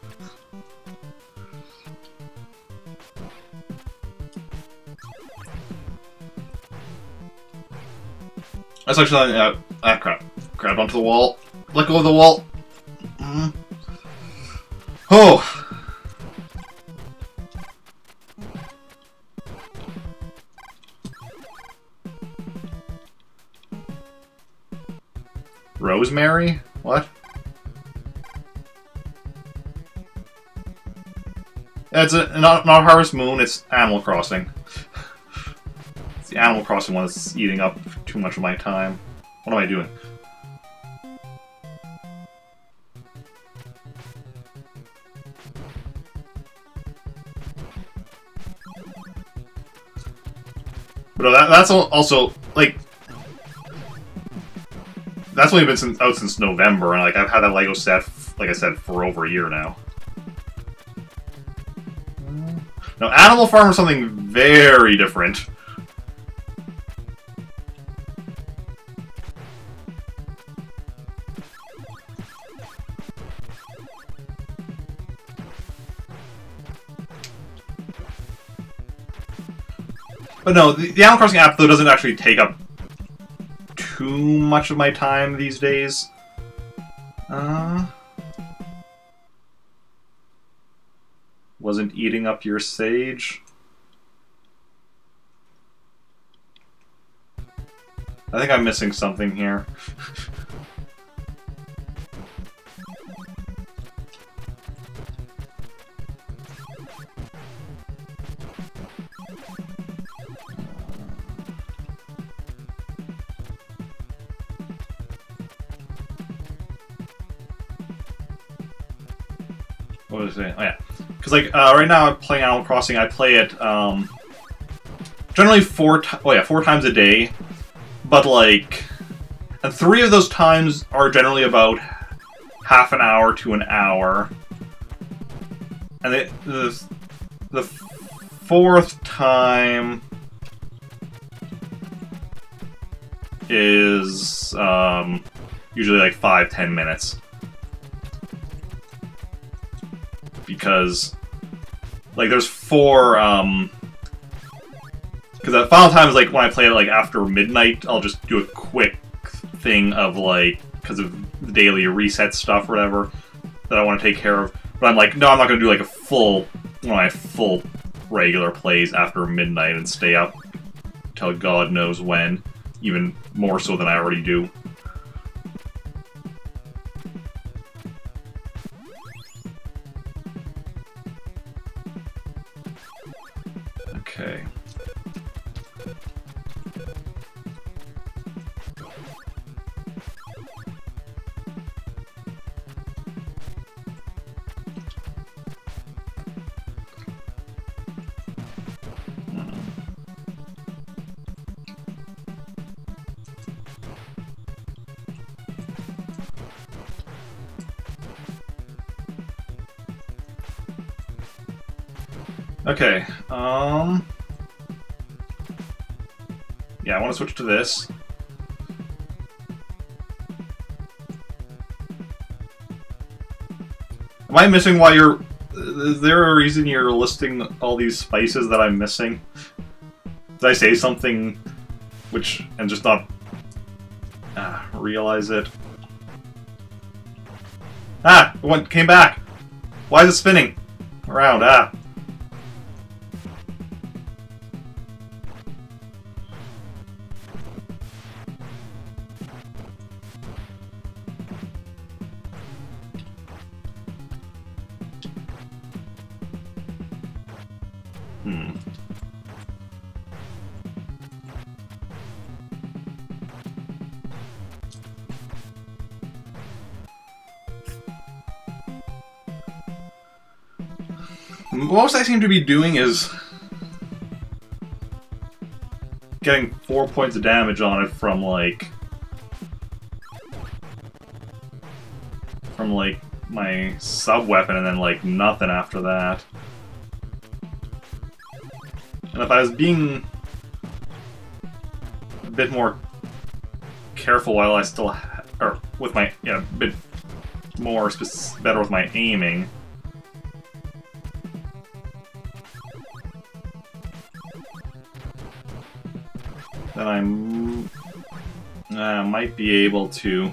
That's actually... crap. Grab onto the wall. Let go of the wall. Oh! Rosemary? What? It's not Harvest Moon, it's Animal Crossing. It's the Animal Crossing one that's eating up too much of my time. What am I doing? But that's also, like... That's only been out since November, and, like, I've had that Lego set, like I said, for over a year now. Now, Animal Farm is something very different. But no, the Animal Crossing app, though, doesn't actually take up too much of my time these days. Wasn't eating up your sage. I think I'm missing something here. What was I saying? Oh yeah, because like right now I'm playing Animal Crossing. I play it generally 4 times a day, but like, and 3 of those times are generally about half an hour to an hour, and the 4th time is usually like 5-10 minutes. Because, like, there's 4, because the final time is, like, when I play it, like, after midnight, I'll just do a quick thing of, like, because of the daily reset stuff or whatever that I want to take care of. But I'm like, no, I'm not going to do, like, one of my full regular plays after midnight and stay up till God knows when, even more so than I already do. Okay. Okay, yeah, I want to switch to this. Am I missing why you're... Is there a reason you're listing all these spices that I'm missing? Did I say something which... and just not... realize it? Ah! It came back! Why is it spinning around? Ah! Most I seem to be doing is getting 4 points of damage on it from like my sub-weapon and then like nothing after that. And if I was being a bit more careful while I still or with my a bit more better with my aiming, then I might be able to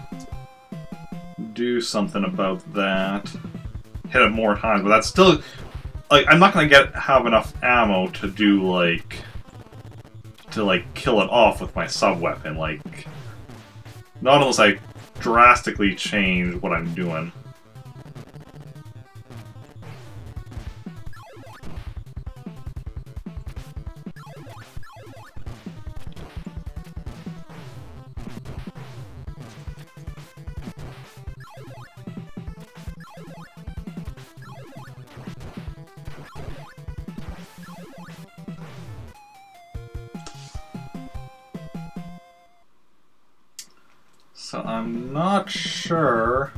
do something about that. Hit it more times, but that's still like I'm not gonna have enough ammo to do to kill it off with my sub weapon. Like, not unless I drastically change what I'm doing. So I'm not sure.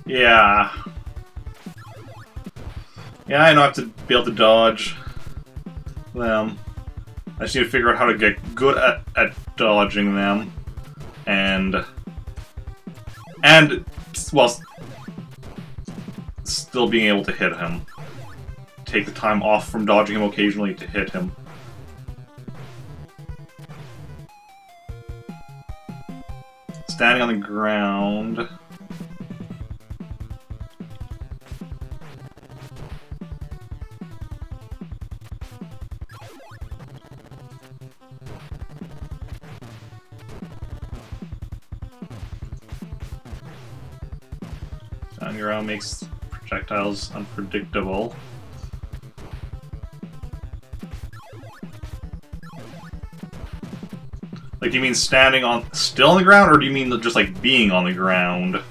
Yeah. Yeah, I know I have to be able to dodge them. I just need to figure out how to get good at dodging them. And well, still being able to hit him. Take the time off from dodging him occasionally to hit him. Standing on the ground. Standing on the ground makes projectiles unpredictable. Like, do you mean standing on... still on the ground, or do you mean just, like, being on the ground?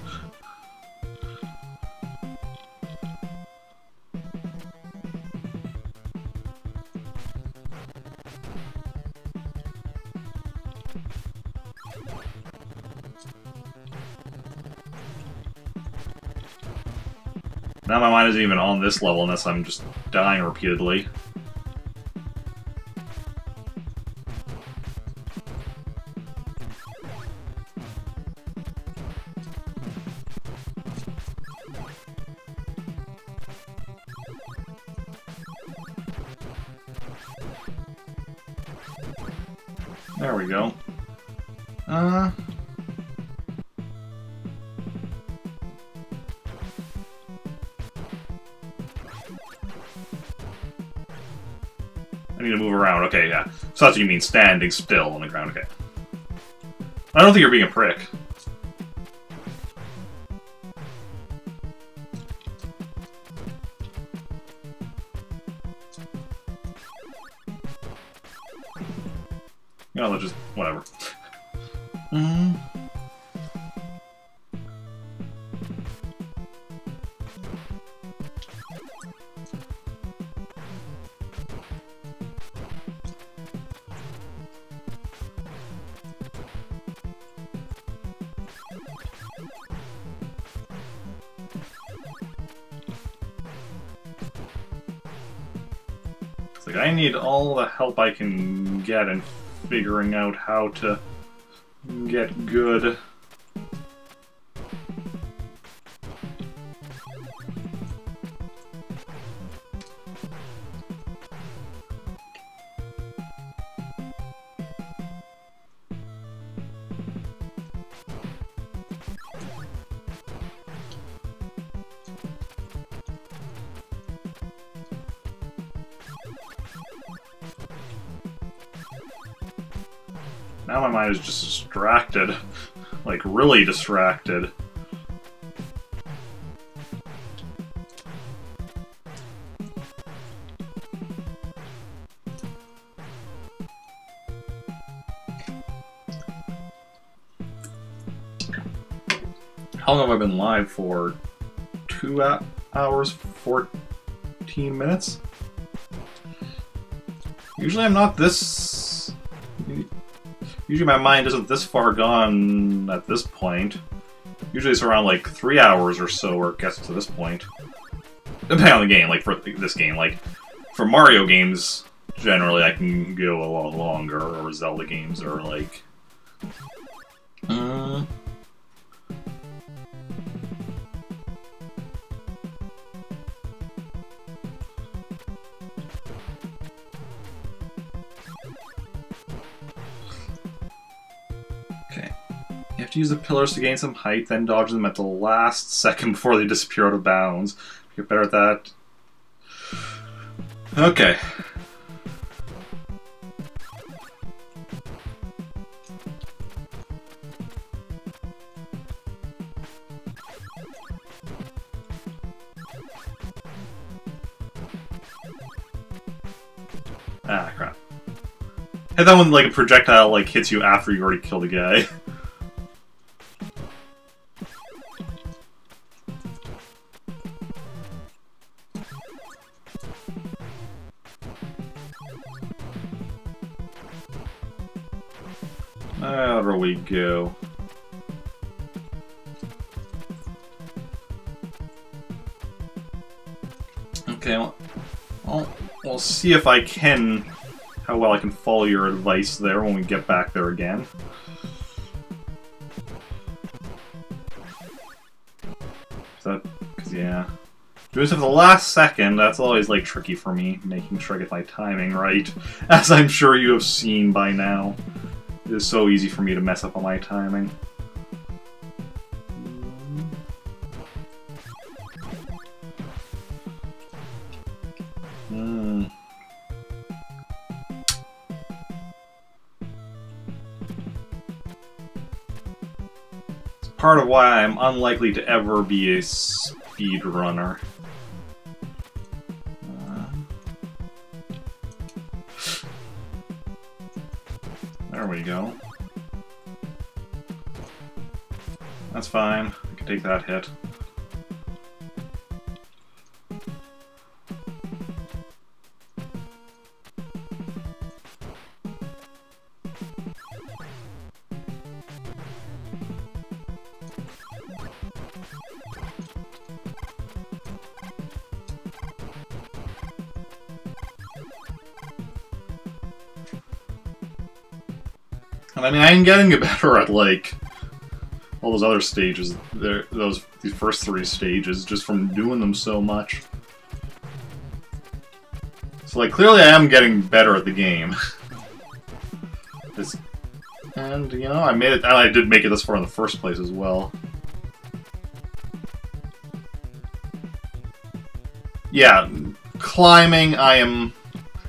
Now my mind isn't even on this level unless I'm just dying repeatedly. There we go. I need to move around. Okay, yeah. So that's what you mean, standing still on the ground. Okay. I don't think you're being a prick. You know, just whatever. It's like, I need all the help I can get in figuring out how to get good. Now my mind is just distracted. Like, really distracted. How long have I been live for? 2 hours, 14 minutes? Usually I'm not this... Usually my mind isn't this far gone at this point. Usually it's around like 3 hours or so where it gets to this point. Depending on the game, like for this game. Like for Mario games, generally I can go a lot longer, or Zelda games are like... You have to use the pillars to gain some height, then dodge them at the last second before they disappear out of bounds. Get better at that. Okay. Ah, crap. Hit that one like a projectile like hits you after you already killed a guy. There we go. Okay, well, we'll see if I can, how well I can follow your advice there when we get back there again. Because, yeah. Doing stuff at the last second, that's always, like, tricky for me, making sure I get my timing right, as I'm sure you have seen by now. It is so easy for me to mess up on my timing. It's part of why I'm unlikely to ever be a speedrunner. There we go. That's fine. I can take that hit. And I mean, I'm getting better at, like, all those other stages, these first 3 stages, just from doing them so much. So, like, clearly I am getting better at the game. And, you know, I made it, and I did make it this far in the first place as well. Yeah, climbing, I am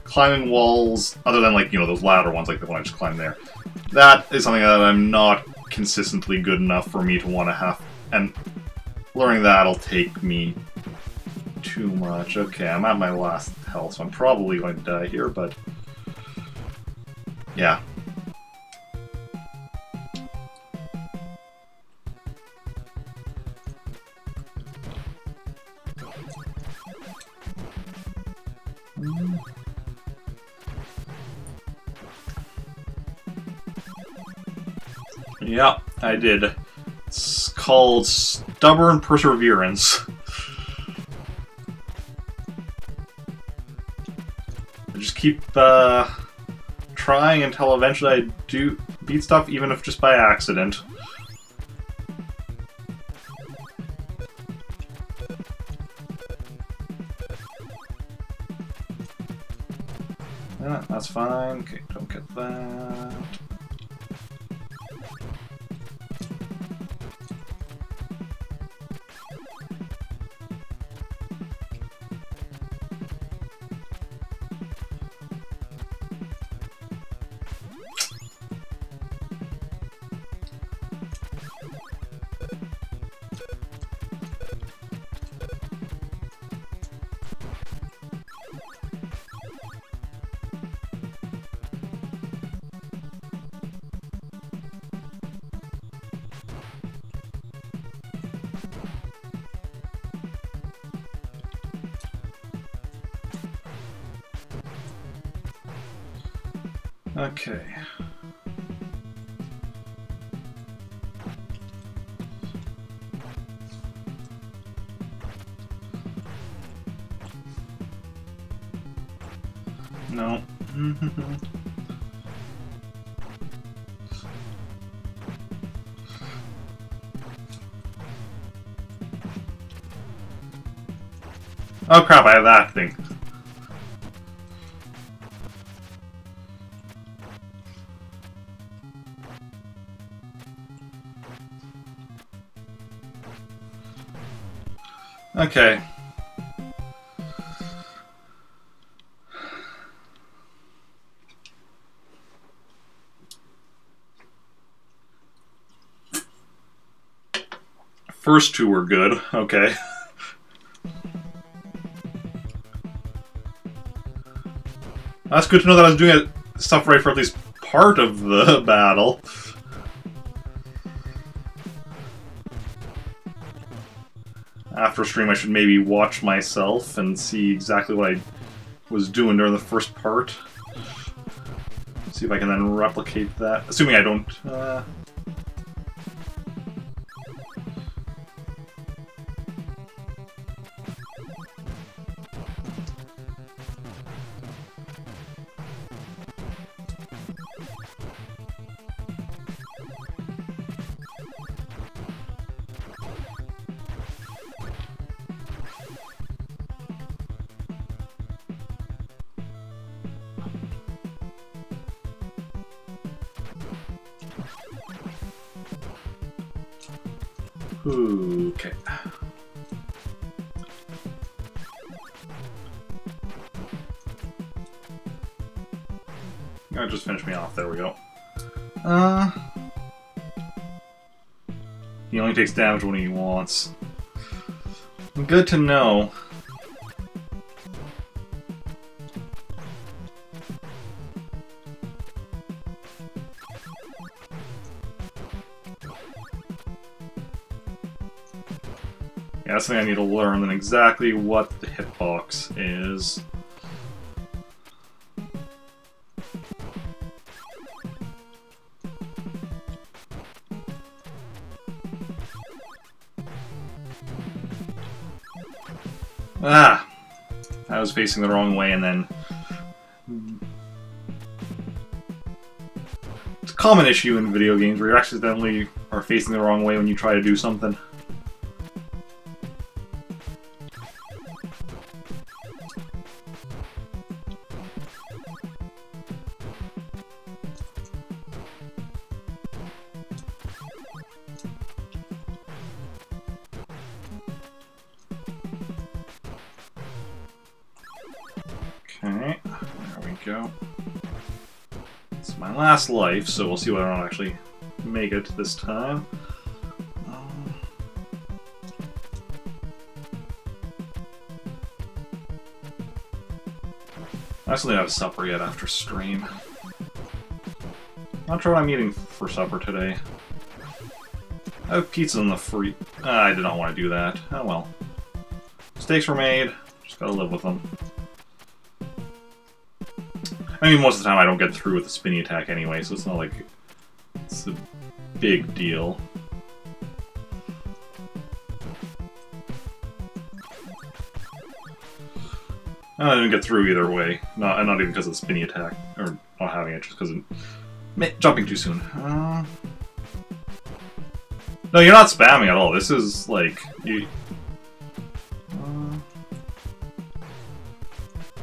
climbing walls, other than, like, you know, those ladder ones, like the one I just climbed there. That is something that I'm not consistently good enough for me to want to have, and learning that'll take me too much. Okay, I'm at my last health, so I'm probably going to die here, but yeah. Yeah, I did. It's called Stubborn Perseverance. I just keep trying until eventually I do beat stuff, even if just by accident. Yeah, that's fine. Okay, don't get that. Okay. No. Oh crap, I have that thing. Okay. First 2 were good. Okay. That's good to know that I was doing stuff right for at least part of the battle. After stream, I should maybe watch myself and see exactly what I was doing during the first part. See if I can then replicate that. Assuming I don't... Okay. That just finished me off. There we go. He only takes damage when he wants. Good to know. that's something I need to learn, and exactly what the hitbox is. Ah! I was facing the wrong way, and then... It's a common issue in video games where you accidentally are facing the wrong way when you try to do something. Okay, there we go. It's my last life, so we'll see whether I don't actually make it this time. I still don't have supper yet after stream. Not sure what I'm eating for supper today. I have pizza in the fridge. I did not want to do that. Oh well. Mistakes were made. Just gotta live with them. I mean, most of the time I don't get through with the spinny attack anyway, so it's not like it's a big deal. I didn't get through either way. Not even because of the spinny attack, or not having it, just because of jumping too soon. No, you're not spamming at all. This is like you.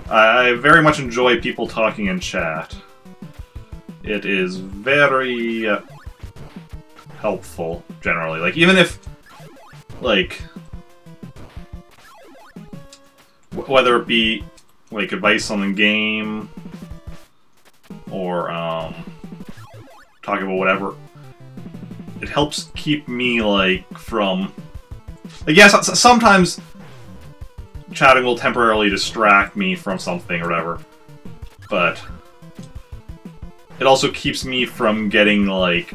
I very much enjoy people talking in chat. It is very helpful, generally. Like, even if, like, whether it be, like, advice on the game, or, talking about whatever, it helps keep me, like, from... Like, yes, sometimes chatting will temporarily distract me from something or whatever, but it also keeps me from getting, like,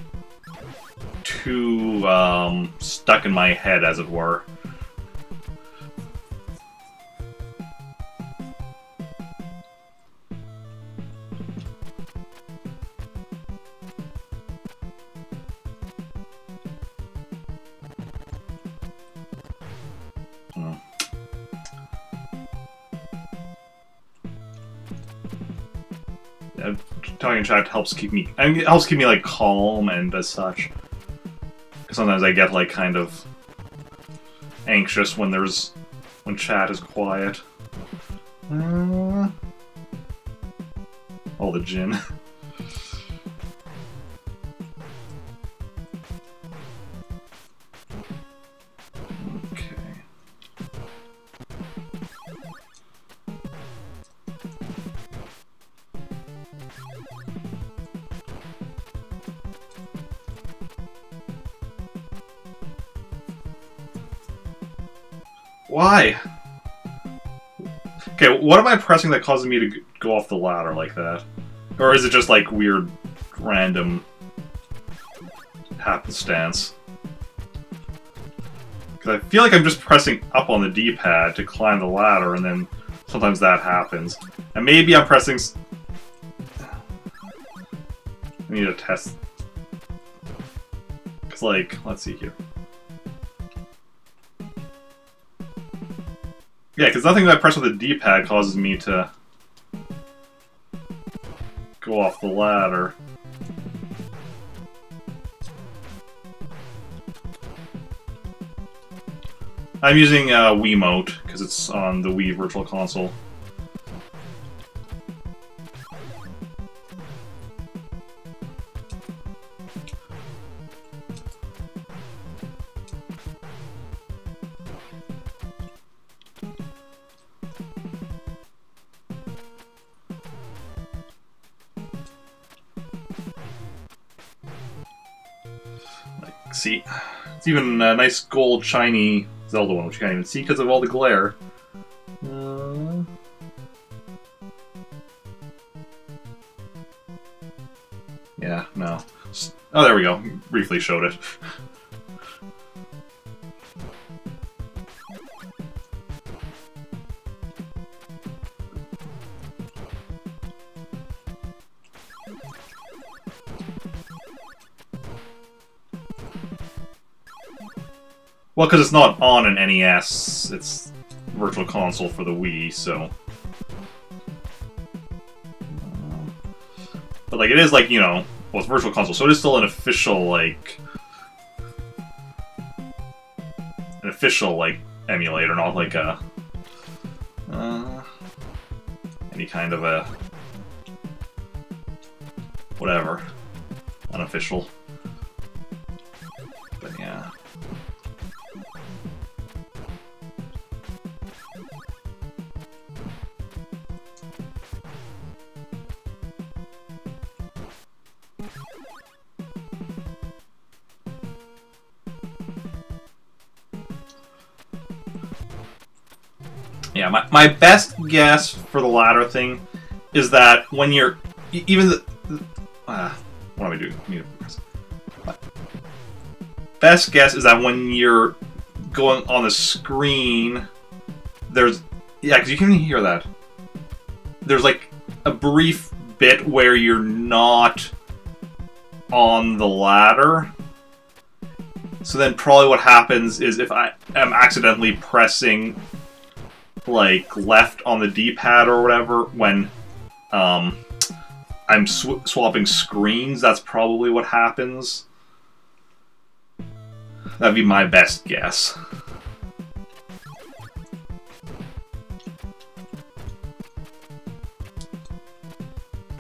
too, stuck in my head, as it were. Talking in chat helps keep me... I mean, it helps keep me, like, calm and as such. Sometimes I get, like, kind of anxious when chat is quiet. Oh, the gin. Why? Okay, what am I pressing that causes me to go off the ladder like that? Or is it just like weird, random happenstance? Because I feel like I'm just pressing up on the D-pad to climb the ladder, and then sometimes that happens. And maybe I'm pressing... I need to test... Because, like, let's see here. Yeah, because nothing that I press with the D-pad causes me to go off the ladder. I'm using Wiimote, because it's on the Wii Virtual Console. See, it's even a nice gold shiny Zelda one, which you can't even see because of all the glare. Yeah, no. Oh, there we go. Briefly showed it. Well, because it's not on an NES, it's Virtual Console for the Wii, so... But, like, it is, like, you know... Well, it's Virtual Console, so it is still an official, like... emulator, not like a... any kind of a... whatever. Unofficial. But, yeah. Yeah, my best guess for the latter thing is that when you're... Even the... what am I doing? Best guess is that when you're going on the screen, there's... Yeah, because you can hear that. There's like a brief bit where you're not on the ladder. So then probably what happens is if I am accidentally pressing like left on the D-pad or whatever when I'm swapping screens, that's probably what happens. That'd be my best guess.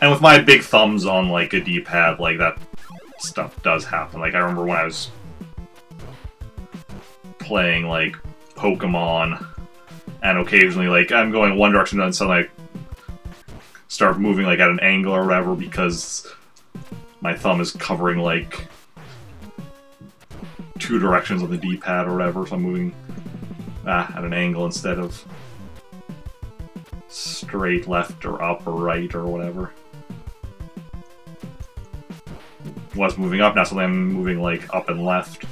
And with my big thumbs on like a D-pad, like that stuff does happen. Like I remember when I was playing like Pokemon, and occasionally like I'm going one direction and then suddenly I start moving like at an angle or whatever because my thumb is covering like two directions on the D-pad or whatever, so I'm moving at an angle instead of straight left or up or right or whatever. Was moving up, now suddenly I'm moving like up and left.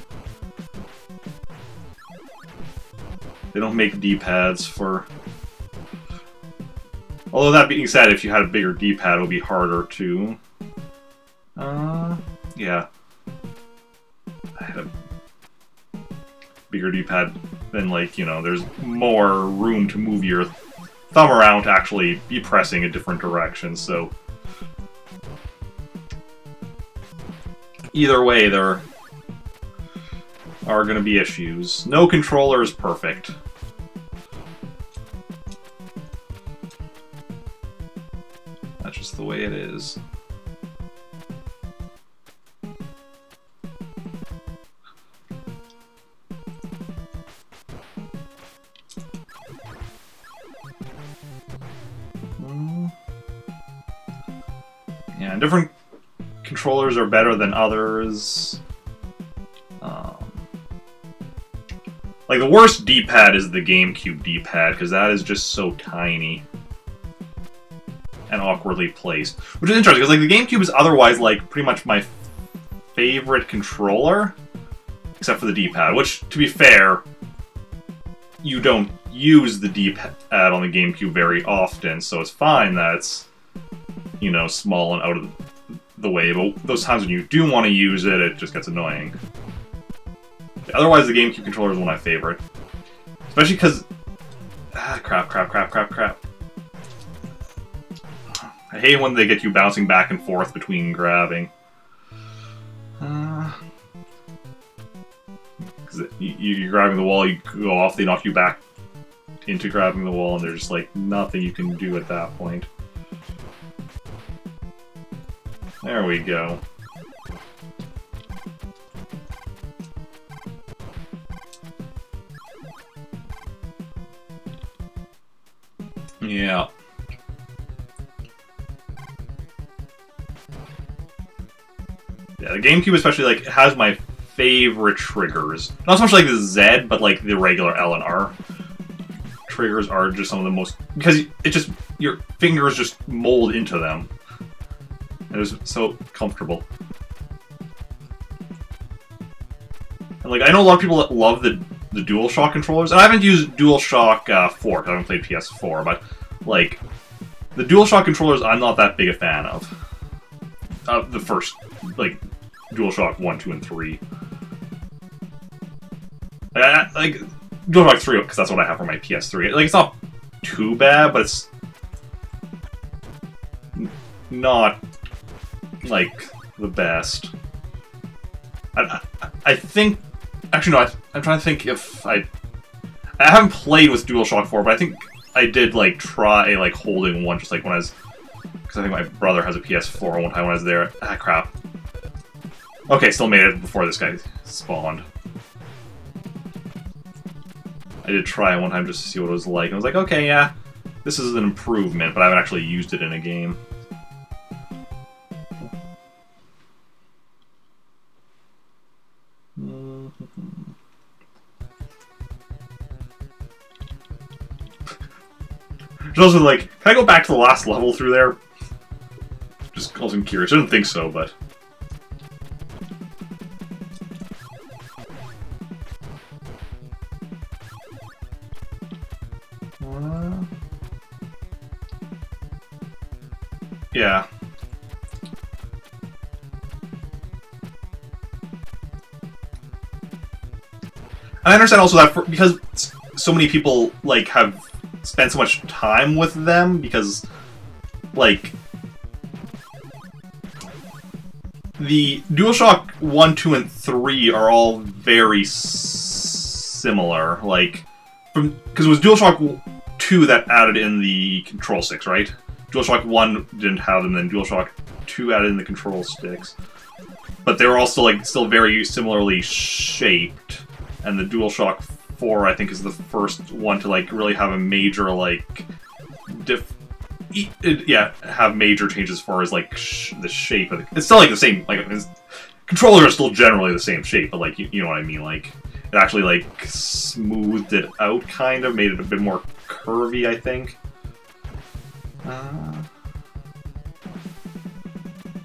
They don't make D-pads for... Although that being said, if you had a bigger D-pad, it would be harder to... yeah. I had a bigger D-pad, then like, you know, there's more room to move your thumb around to actually be pressing a different direction, so... Either way, there are going to be issues. No controller is perfect. That's just the way it is. Yeah, different controllers are better than others. Like, the worst D-pad is the GameCube D-pad, because that is just so tiny and awkwardly placed. Which is interesting, because like, the GameCube is otherwise like pretty much my favorite controller, except for the D-pad, which, to be fair, you don't use the D-pad on the GameCube very often, so it's fine that it's, you know, small and out of the way, but those times when you do want to use it, it just gets annoying. Otherwise, the GameCube controller is one of my favorite. Especially because... crap. I hate when they get you bouncing back and forth between grabbing. Because you're grabbing the wall, you go off, they knock you back into grabbing the wall, and there's just like nothing you can do at that point. There we go. Yeah. Yeah, the GameCube especially, like, has my favorite triggers. Not so much like the Z, but like the regular L and R. Triggers are just some of the most... Because it just... Your fingers just mold into them. It is so comfortable. And like, I know a lot of people that love the DualShock controllers, and I haven't used DualShock 4, because I haven't played PS4, but like, the DualShock controllers I'm not that big a fan of. The first, like, DualShock 1, 2, and 3. Like DualShock 3, because that's what I have for my PS3. Like, it's not too bad, but it's not like the best. I think, actually no, I'm trying to think if I haven't played with DualShock 4, but I think I did like try like holding one just like when I was, because I think my brother has a PS4 one time when I was there. Ah, crap. Okay, still made it before this guy spawned. I did try it one time just to see what it was like, and I was like, okay, yeah, this is an improvement, but I haven't actually used it in a game. Just also like, can I go back to the last level through there? Just I wasn't curious. I didn't think so, but... yeah. I understand also that because so many people like have spent so much time with them, because like the DualShock 1, 2, and 3 are all very similar. Like, because it was DualShock 2 that added in the control sticks, right? DualShock 1 didn't have them, then DualShock 2 added in the control sticks. But they were also like still very similarly shaped. And the DualShock 4, I think, is the first one to like really have a major like have major changes as far as like the shape of it's still like the same, like controllers are still generally the same shape, but like you know what I mean, like it actually like smoothed it out, kind of made it a bit more curvy, I think.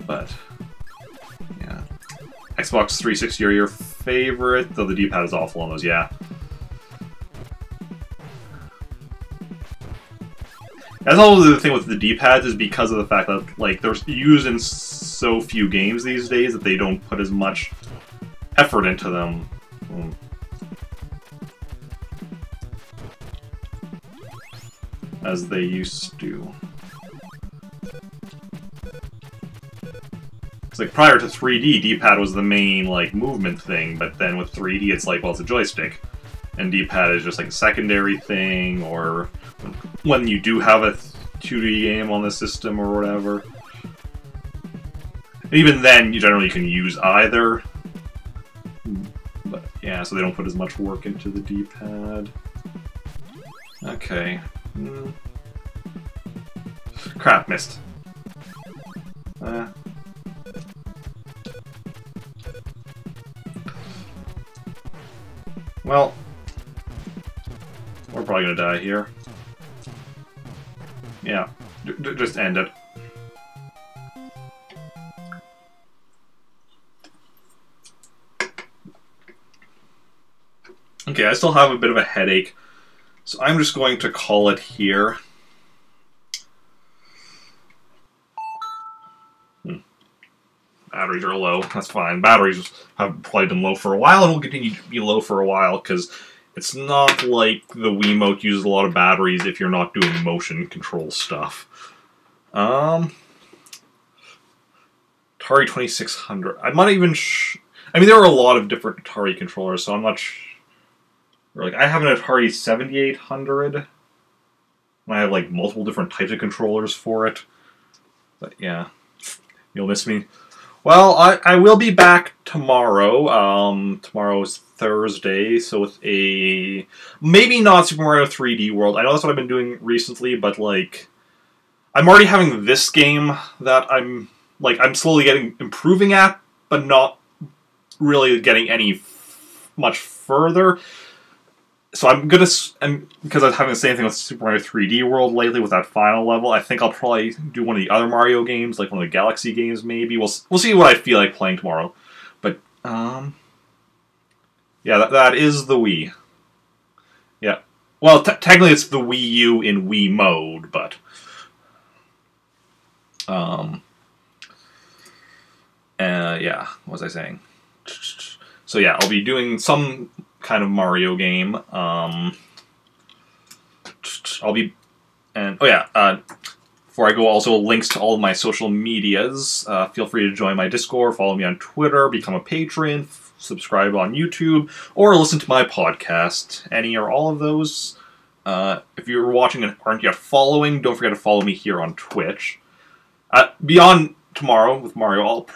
But yeah, Xbox 360 are your favorite, though the D-pad is awful on those. Yeah. That's all the thing with the D-pads, is because of the fact that like they're used in so few games these days that they don't put as much effort into them. As they used to. It's like prior to 3D, D-pad was the main like movement thing, but then with 3D it's like, well, it's a joystick. And D-pad is just like a secondary thing, or when you do have a 2D game on the system or whatever. And even then, you generally can use either. But yeah, so they don't put as much work into the D-pad. Okay. Crap, missed. Well, we're probably gonna die here. Yeah, just end it. Okay, I still have a bit of a headache, so I'm just going to call it here. Batteries are low. That's fine. Batteries have probably been low for a while and will continue to be low for a while, because it's not like the Wiimote uses a lot of batteries if you're not doing motion control stuff. Atari 2600. I'm not even I mean, there are a lot of different Atari controllers, so I'm not like, I have an Atari 7800. And I have like multiple different types of controllers for it. But yeah, you'll miss me. Well, I will be back tomorrow. Tomorrow is Thursday, so with a... maybe not Super Mario 3D World. I know that's what I've been doing recently, but, like... I'm already having this game that I'm slowly improving at, but not really getting any much further. So I'm gonna... because I'm having the same thing with Super Mario 3D World lately with that final level, I think I'll probably do one of the other Mario games, like one of the Galaxy games, maybe. We'll see what I feel like playing tomorrow. But, yeah, that is the Wii. Yeah. Well, technically it's the Wii U in Wii mode, but... yeah, what was I saying? So yeah, I'll be doing some kind of Mario game. I'll be... And, oh yeah, before I go, also links to all of my social medias. Feel free to join my Discord, follow me on Twitter, become a patron, subscribe on YouTube, or listen to my podcast. Any or all of those. If you're watching and aren't yet following, don't forget to follow me here on Twitch. Beyond tomorrow with Mario, I'll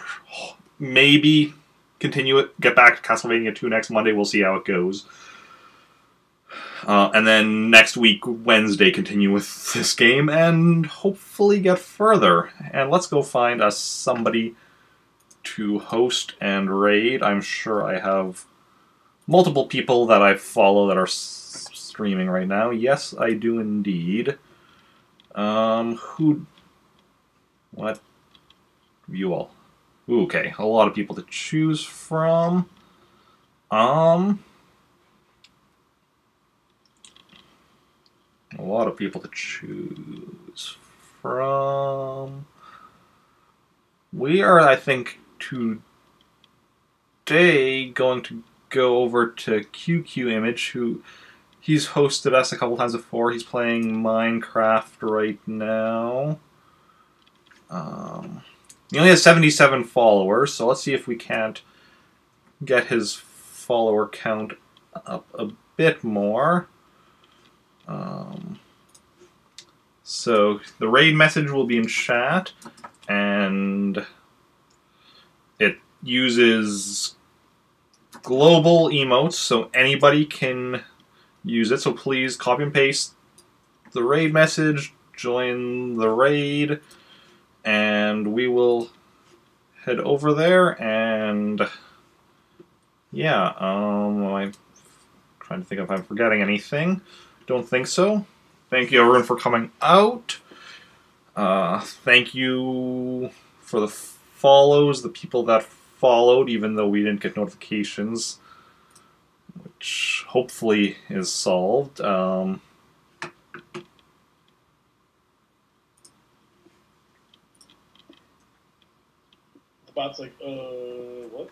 maybe continue it, get back to Castlevania 2 next Monday, we'll see how it goes. And then next week, Wednesday, continue with this game, and hopefully get further. And let's go find us somebody to host and raid. I'm sure I have multiple people that I follow that are streaming right now. Yes, I do indeed. Who... What? View all. Ooh, okay, a lot of people to choose from. A lot of people to choose from. We are, I think, today going to go over to QQ Image, who he's hosted us a couple times before. He's playing Minecraft right now. He only has 77 followers, so let's see if we can't get his follower count up a bit more. So the raid message will be in chat, and it uses global emotes, so anybody can use it. So please copy and paste the raid message, join the raid, and we will head over there. And yeah, I'm trying to think if I'm forgetting anything. Don't think so. Thank you everyone for coming out. Thank you for the follows, the people that followed, even though we didn't get notifications, which hopefully is solved. The bot's like, what?